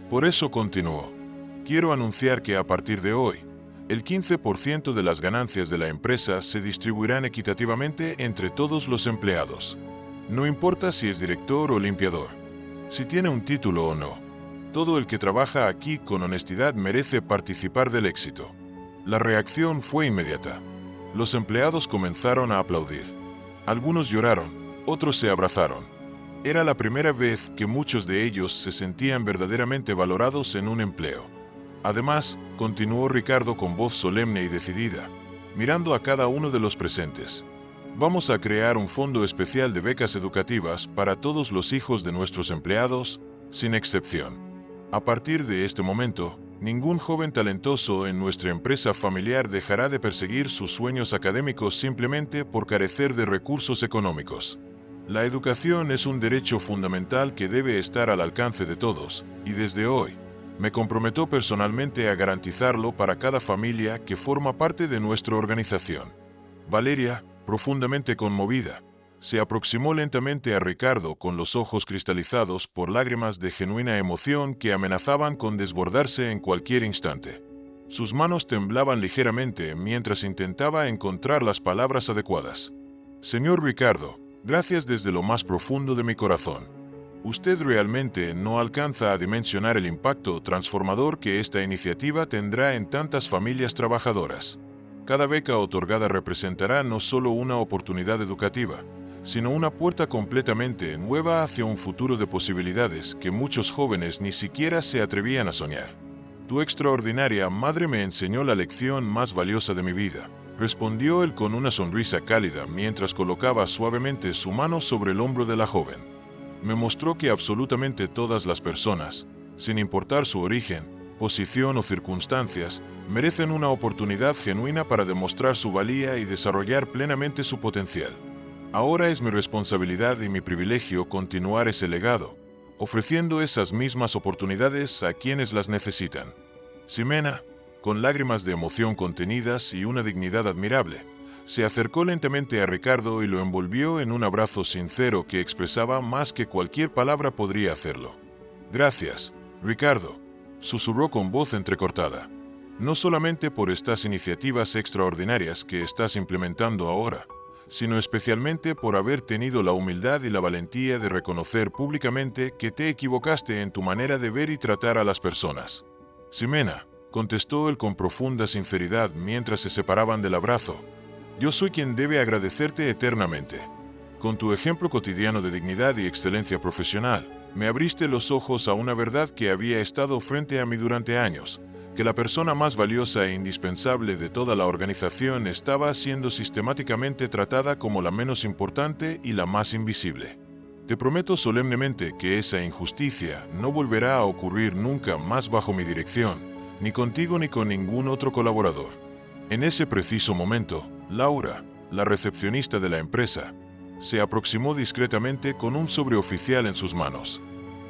Por eso continuó. Quiero anunciar que a partir de hoy, el 15% de las ganancias de la empresa se distribuirán equitativamente entre todos los empleados. No importa si es director o limpiador, si tiene un título o no. Todo el que trabaja aquí con honestidad merece participar del éxito. La reacción fue inmediata. Los empleados comenzaron a aplaudir. Algunos lloraron, otros se abrazaron. Era la primera vez que muchos de ellos se sentían verdaderamente valorados en un empleo. Además, continuó Ricardo con voz solemne y decidida, mirando a cada uno de los presentes. Vamos a crear un fondo especial de becas educativas para todos los hijos de nuestros empleados, sin excepción. A partir de este momento, ningún joven talentoso en nuestra empresa familiar dejará de perseguir sus sueños académicos simplemente por carecer de recursos económicos. La educación es un derecho fundamental que debe estar al alcance de todos, y desde hoy, me comprometo personalmente a garantizarlo para cada familia que forma parte de nuestra organización. Valeria, profundamente conmovida, se aproximó lentamente a Ricardo con los ojos cristalizados por lágrimas de genuina emoción que amenazaban con desbordarse en cualquier instante. Sus manos temblaban ligeramente mientras intentaba encontrar las palabras adecuadas. Señor Ricardo, gracias desde lo más profundo de mi corazón. Usted realmente no alcanza a dimensionar el impacto transformador que esta iniciativa tendrá en tantas familias trabajadoras. Cada beca otorgada representará no solo una oportunidad educativa, sino una puerta completamente nueva hacia un futuro de posibilidades que muchos jóvenes ni siquiera se atrevían a soñar. Tu extraordinaria madre me enseñó la lección más valiosa de mi vida, respondió él con una sonrisa cálida mientras colocaba suavemente su mano sobre el hombro de la joven. Me mostró que absolutamente todas las personas, sin importar su origen, posición o circunstancias, merecen una oportunidad genuina para demostrar su valía y desarrollar plenamente su potencial. Ahora es mi responsabilidad y mi privilegio continuar ese legado, ofreciendo esas mismas oportunidades a quienes las necesitan. Ximena, con lágrimas de emoción contenidas y una dignidad admirable, se acercó lentamente a Ricardo y lo envolvió en un abrazo sincero que expresaba más que cualquier palabra podría hacerlo. Gracias, Ricardo, susurró con voz entrecortada. No solamente por estas iniciativas extraordinarias que estás implementando ahora, sino especialmente por haber tenido la humildad y la valentía de reconocer públicamente que te equivocaste en tu manera de ver y tratar a las personas. Ximena, contestó él con profunda sinceridad mientras se separaban del abrazo. Yo soy quien debe agradecerte eternamente. Con tu ejemplo cotidiano de dignidad y excelencia profesional, me abriste los ojos a una verdad que había estado frente a mí durante años, que la persona más valiosa e indispensable de toda la organización estaba siendo sistemáticamente tratada como la menos importante y la más invisible. Te prometo solemnemente que esa injusticia no volverá a ocurrir nunca más bajo mi dirección, ni contigo ni con ningún otro colaborador. En ese preciso momento, Laura, la recepcionista de la empresa, se aproximó discretamente con un sobre oficial en sus manos.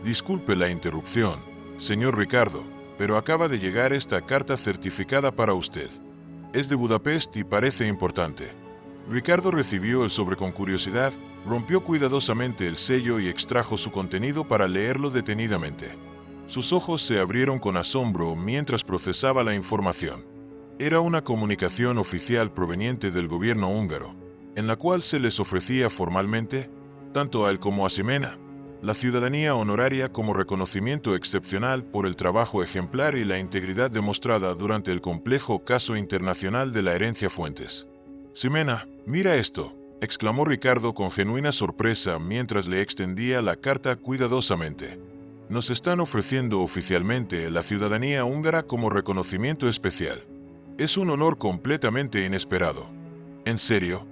Disculpe la interrupción, señor Ricardo, pero acaba de llegar esta carta certificada para usted. Es de Budapest y parece importante. Ricardo recibió el sobre con curiosidad, rompió cuidadosamente el sello y extrajo su contenido para leerlo detenidamente. Sus ojos se abrieron con asombro mientras procesaba la información. Era una comunicación oficial proveniente del gobierno húngaro, en la cual se les ofrecía formalmente, tanto a él como a Ximena, la ciudadanía honoraria como reconocimiento excepcional por el trabajo ejemplar y la integridad demostrada durante el complejo caso internacional de la herencia Fuentes. «Ximena, mira esto», exclamó Ricardo con genuina sorpresa mientras le extendía la carta cuidadosamente. «Nos están ofreciendo oficialmente la ciudadanía húngara como reconocimiento especial. Es un honor completamente inesperado». «¿En serio?»,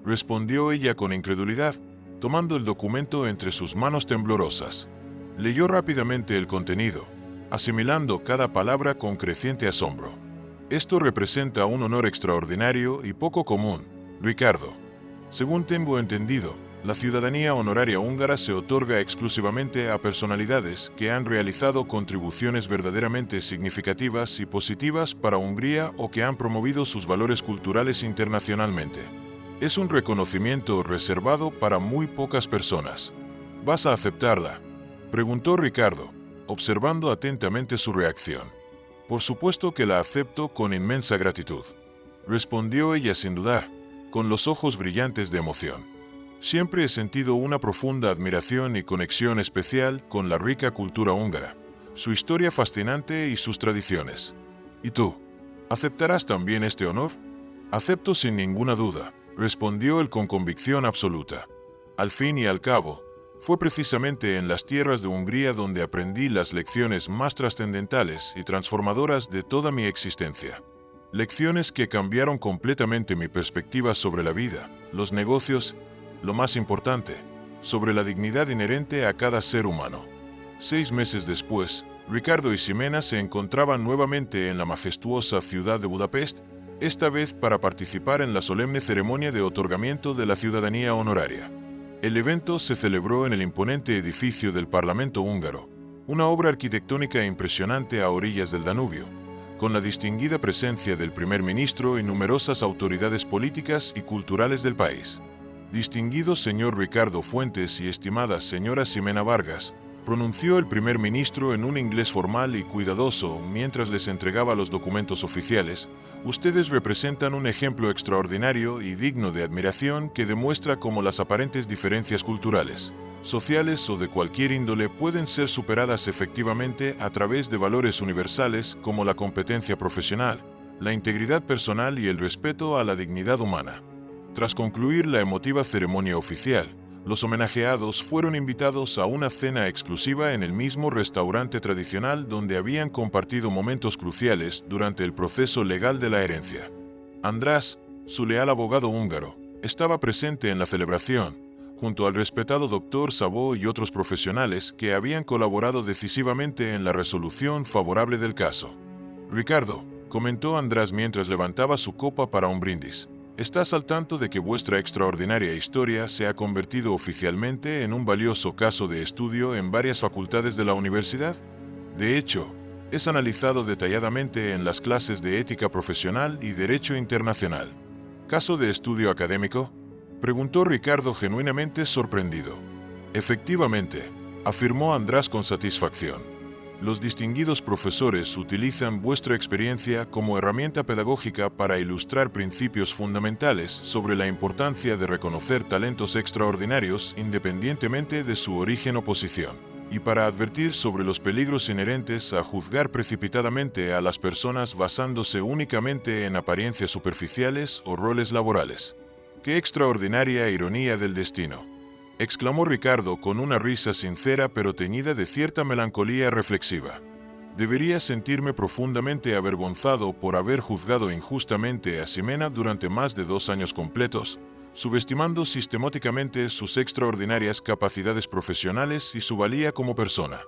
respondió ella con incredulidad, tomando el documento entre sus manos temblorosas. Leyó rápidamente el contenido, asimilando cada palabra con creciente asombro. «Esto representa un honor extraordinario y poco común, Ricardo. Según tengo entendido, la ciudadanía honoraria húngara se otorga exclusivamente a personalidades que han realizado contribuciones verdaderamente significativas y positivas para Hungría o que han promovido sus valores culturales internacionalmente. Es un reconocimiento reservado para muy pocas personas. ¿Vas a aceptarla?», preguntó Ricardo, observando atentamente su reacción. «Por supuesto que la acepto con inmensa gratitud», respondió ella sin dudar, con los ojos brillantes de emoción. «Siempre he sentido una profunda admiración y conexión especial con la rica cultura húngara, su historia fascinante y sus tradiciones. ¿Y tú? ¿Aceptarás también este honor?». «Acepto sin ninguna duda», respondió él con convicción absoluta. «Al fin y al cabo, fue precisamente en las tierras de Hungría donde aprendí las lecciones más trascendentales y transformadoras de toda mi existencia. Lecciones que cambiaron completamente mi perspectiva sobre la vida, los negocios, lo más importante, sobre la dignidad inherente a cada ser humano». 6 meses después, Ricardo y Ximena se encontraban nuevamente en la majestuosa ciudad de Budapest, esta vez para participar en la solemne ceremonia de otorgamiento de la ciudadanía honoraria. El evento se celebró en el imponente edificio del Parlamento húngaro, una obra arquitectónica impresionante a orillas del Danubio, con la distinguida presencia del primer ministro y numerosas autoridades políticas y culturales del país. «Distinguido señor Ricardo Fuentes y estimada señora Ximena Vargas», pronunció el primer ministro en un inglés formal y cuidadoso mientras les entregaba los documentos oficiales, «ustedes representan un ejemplo extraordinario y digno de admiración que demuestra cómo las aparentes diferencias culturales, sociales o de cualquier índole pueden ser superadas efectivamente a través de valores universales como la competencia profesional, la integridad personal y el respeto a la dignidad humana». Tras concluir la emotiva ceremonia oficial, los homenajeados fueron invitados a una cena exclusiva en el mismo restaurante tradicional donde habían compartido momentos cruciales durante el proceso legal de la herencia. András, su leal abogado húngaro, estaba presente en la celebración, junto al respetado doctor Szabó y otros profesionales que habían colaborado decisivamente en la resolución favorable del caso. «Ricardo», comentó András mientras levantaba su copa para un brindis, ¿estás al tanto de que vuestra extraordinaria historia se ha convertido oficialmente en un valioso caso de estudio en varias facultades de la universidad? De hecho, es analizado detalladamente en las clases de ética profesional y derecho internacional». «¿Caso de estudio académico?», preguntó Ricardo genuinamente sorprendido. «Efectivamente», afirmó András con satisfacción. «Los distinguidos profesores utilizan vuestra experiencia como herramienta pedagógica para ilustrar principios fundamentales sobre la importancia de reconocer talentos extraordinarios independientemente de su origen o posición, y para advertir sobre los peligros inherentes a juzgar precipitadamente a las personas basándose únicamente en apariencias superficiales o roles laborales». «¡Qué extraordinaria ironía del destino!», exclamó Ricardo con una risa sincera pero teñida de cierta melancolía reflexiva. «Debería sentirme profundamente avergonzado por haber juzgado injustamente a Ximena durante más de 2 años completos, subestimando sistemáticamente sus extraordinarias capacidades profesionales y su valía como persona.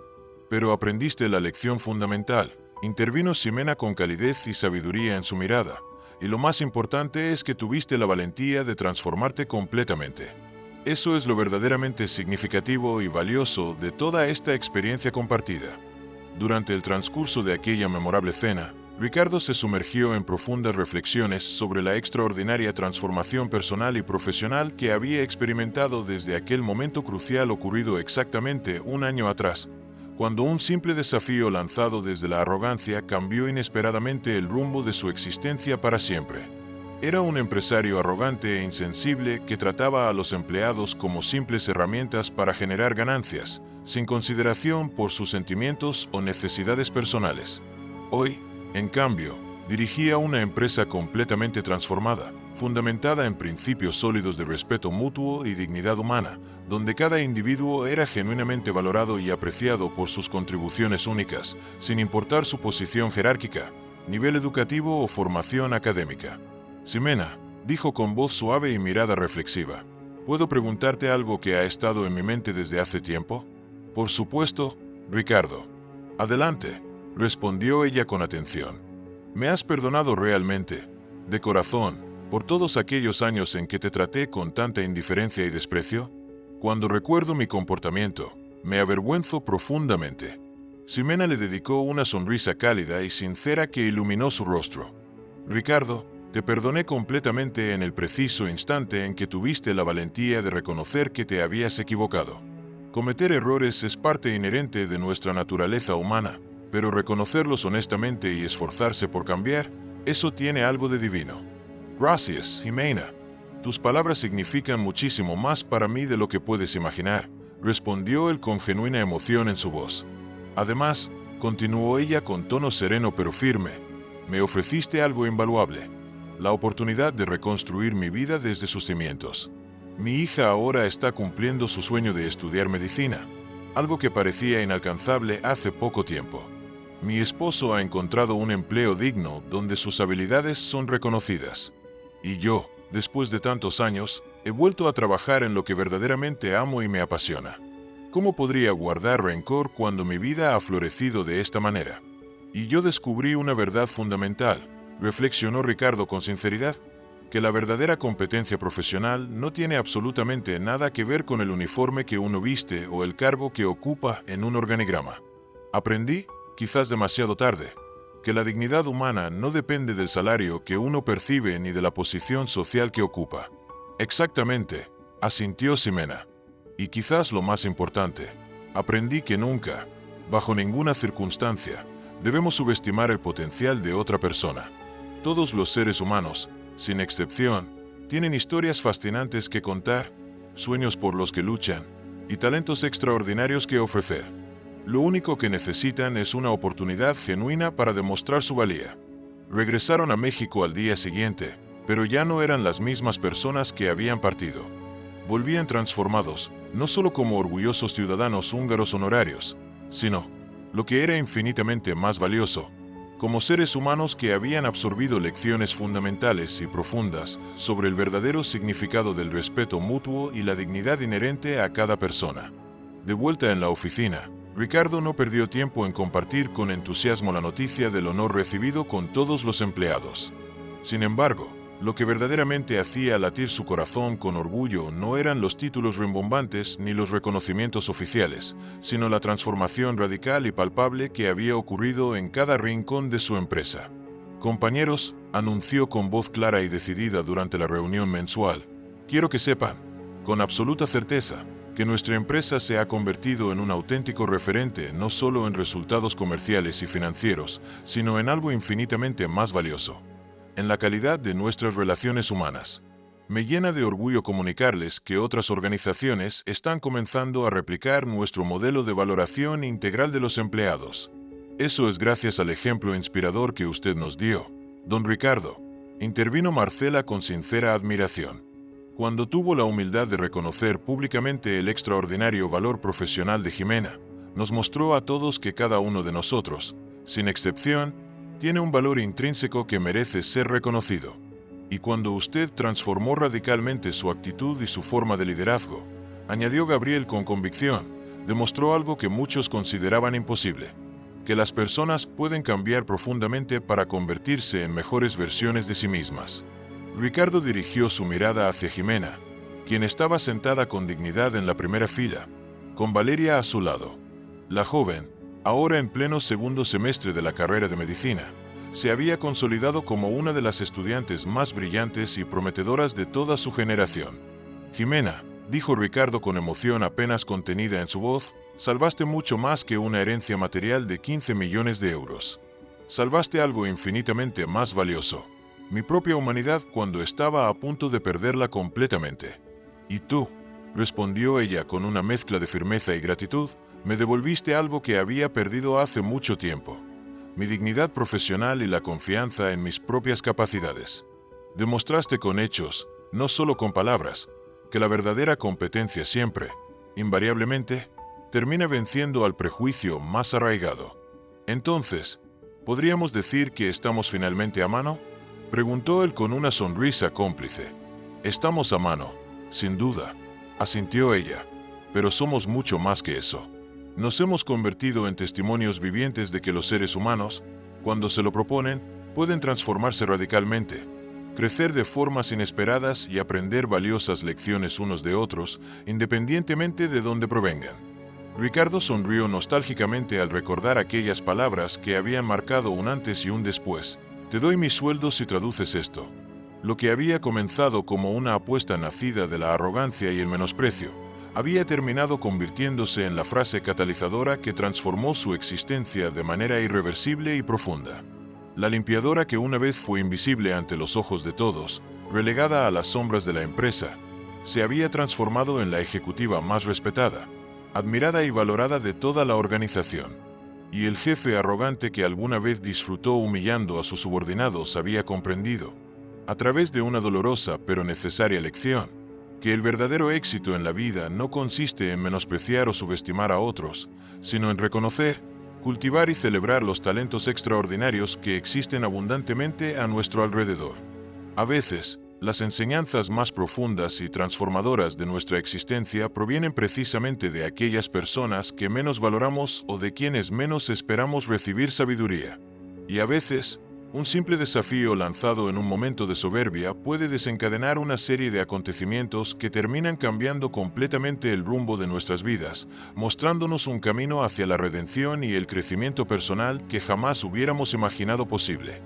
Pero aprendiste la lección fundamental», intervino Ximena con calidez y sabiduría en su mirada, «y lo más importante es que tuviste la valentía de transformarte completamente». Eso es lo verdaderamente significativo y valioso de toda esta experiencia compartida. Durante el transcurso de aquella memorable cena, Ricardo se sumergió en profundas reflexiones sobre la extraordinaria transformación personal y profesional que había experimentado desde aquel momento crucial ocurrido exactamente un año atrás, cuando un simple desafío lanzado desde la arrogancia cambió inesperadamente el rumbo de su existencia para siempre. Era un empresario arrogante e insensible que trataba a los empleados como simples herramientas para generar ganancias, sin consideración por sus sentimientos o necesidades personales. Hoy, en cambio, dirigía una empresa completamente transformada, fundamentada en principios sólidos de respeto mutuo y dignidad humana, donde cada individuo era genuinamente valorado y apreciado por sus contribuciones únicas, sin importar su posición jerárquica, nivel educativo o formación académica. Ximena, dijo con voz suave y mirada reflexiva, ¿puedo preguntarte algo que ha estado en mi mente desde hace tiempo? Por supuesto, Ricardo. Adelante, respondió ella con atención. ¿Me has perdonado realmente, de corazón, por todos aquellos años en que te traté con tanta indiferencia y desprecio? Cuando recuerdo mi comportamiento, me avergüenzo profundamente. Ximena le dedicó una sonrisa cálida y sincera que iluminó su rostro. Ricardo, te perdoné completamente en el preciso instante en que tuviste la valentía de reconocer que te habías equivocado. Cometer errores es parte inherente de nuestra naturaleza humana, pero reconocerlos honestamente y esforzarse por cambiar, eso tiene algo de divino. Gracias, Ximena. Tus palabras significan muchísimo más para mí de lo que puedes imaginar, respondió él con genuina emoción en su voz. Además, continuó ella con tono sereno pero firme, me ofreciste algo invaluable, la oportunidad de reconstruir mi vida desde sus cimientos. Mi hija ahora está cumpliendo su sueño de estudiar medicina, algo que parecía inalcanzable hace poco tiempo. Mi esposo ha encontrado un empleo digno donde sus habilidades son reconocidas. Y yo, después de tantos años, he vuelto a trabajar en lo que verdaderamente amo y me apasiona. ¿Cómo podría guardar rencor cuando mi vida ha florecido de esta manera? Y yo descubrí una verdad fundamental, reflexionó Ricardo con sinceridad, que la verdadera competencia profesional no tiene absolutamente nada que ver con el uniforme que uno viste o el cargo que ocupa en un organigrama. Aprendí, quizás demasiado tarde, que la dignidad humana no depende del salario que uno percibe ni de la posición social que ocupa. Exactamente, asintió Ximena. Y quizás lo más importante, aprendí que nunca, bajo ninguna circunstancia, debemos subestimar el potencial de otra persona. Todos los seres humanos, sin excepción, tienen historias fascinantes que contar, sueños por los que luchan y talentos extraordinarios que ofrecer. Lo único que necesitan es una oportunidad genuina para demostrar su valía. Regresaron a México al día siguiente, pero ya no eran las mismas personas que habían partido. Volvían transformados, no solo como orgullosos ciudadanos húngaros honorarios, sino, lo que era infinitamente más valioso, como seres humanos que habían absorbido lecciones fundamentales y profundas sobre el verdadero significado del respeto mutuo y la dignidad inherente a cada persona. De vuelta en la oficina, Ricardo no perdió tiempo en compartir con entusiasmo la noticia del honor recibido con todos los empleados. Sin embargo, lo que verdaderamente hacía latir su corazón con orgullo no eran los títulos rimbombantes ni los reconocimientos oficiales, sino la transformación radical y palpable que había ocurrido en cada rincón de su empresa. Compañeros, anunció con voz clara y decidida durante la reunión mensual, quiero que sepan, con absoluta certeza, que nuestra empresa se ha convertido en un auténtico referente no solo en resultados comerciales y financieros, sino en algo infinitamente más valioso, en la calidad de nuestras relaciones humanas. Me llena de orgullo comunicarles que otras organizaciones están comenzando a replicar nuestro modelo de valoración integral de los empleados. Eso es gracias al ejemplo inspirador que usted nos dio, don Ricardo, intervino Marcela con sincera admiración. Cuando tuvo la humildad de reconocer públicamente el extraordinario valor profesional de Ximena, nos mostró a todos que cada uno de nosotros, sin excepción, tiene un valor intrínseco que merece ser reconocido. Y cuando usted transformó radicalmente su actitud y su forma de liderazgo, añadió Gabriel con convicción, demostró algo que muchos consideraban imposible, que las personas pueden cambiar profundamente para convertirse en mejores versiones de sí mismas. Ricardo dirigió su mirada hacia Ximena, quien estaba sentada con dignidad en la primera fila, con Valeria a su lado. La joven, ahora en pleno segundo semestre de la carrera de medicina, se había consolidado como una de las estudiantes más brillantes y prometedoras de toda su generación. «Jimena», dijo Ricardo con emoción apenas contenida en su voz, «salvaste mucho más que una herencia material de 15 millones de euros. Salvaste algo infinitamente más valioso, mi propia humanidad cuando estaba a punto de perderla completamente. Y tú», respondió ella con una mezcla de firmeza y gratitud, «me devolviste algo que había perdido hace mucho tiempo, mi dignidad profesional y la confianza en mis propias capacidades. Demostraste con hechos, no solo con palabras, que la verdadera competencia siempre, invariablemente, termina venciendo al prejuicio más arraigado. Entonces, ¿podríamos decir que estamos finalmente a mano?», preguntó él con una sonrisa cómplice. «Estamos a mano, sin duda», asintió ella, «pero somos mucho más que eso. Nos hemos convertido en testimonios vivientes de que los seres humanos, cuando se lo proponen, pueden transformarse radicalmente, crecer de formas inesperadas y aprender valiosas lecciones unos de otros, independientemente de dónde provengan». Ricardo sonrió nostálgicamente al recordar aquellas palabras que habían marcado un antes y un después. «Te doy mi sueldo si traduces esto». Lo que había comenzado como una apuesta nacida de la arrogancia y el menosprecio, había terminado convirtiéndose en la frase catalizadora que transformó su existencia de manera irreversible y profunda. La limpiadora que una vez fue invisible ante los ojos de todos, relegada a las sombras de la empresa, se había transformado en la ejecutiva más respetada, admirada y valorada de toda la organización. Y el jefe arrogante que alguna vez disfrutó humillando a sus subordinados había comprendido, a través de una dolorosa pero necesaria lección, que el verdadero éxito en la vida no consiste en menospreciar o subestimar a otros, sino en reconocer, cultivar y celebrar los talentos extraordinarios que existen abundantemente a nuestro alrededor. A veces, las enseñanzas más profundas y transformadoras de nuestra existencia provienen precisamente de aquellas personas que menos valoramos o de quienes menos esperamos recibir sabiduría. Y a veces, un simple desafío lanzado en un momento de soberbia puede desencadenar una serie de acontecimientos que terminan cambiando completamente el rumbo de nuestras vidas, mostrándonos un camino hacia la redención y el crecimiento personal que jamás hubiéramos imaginado posible.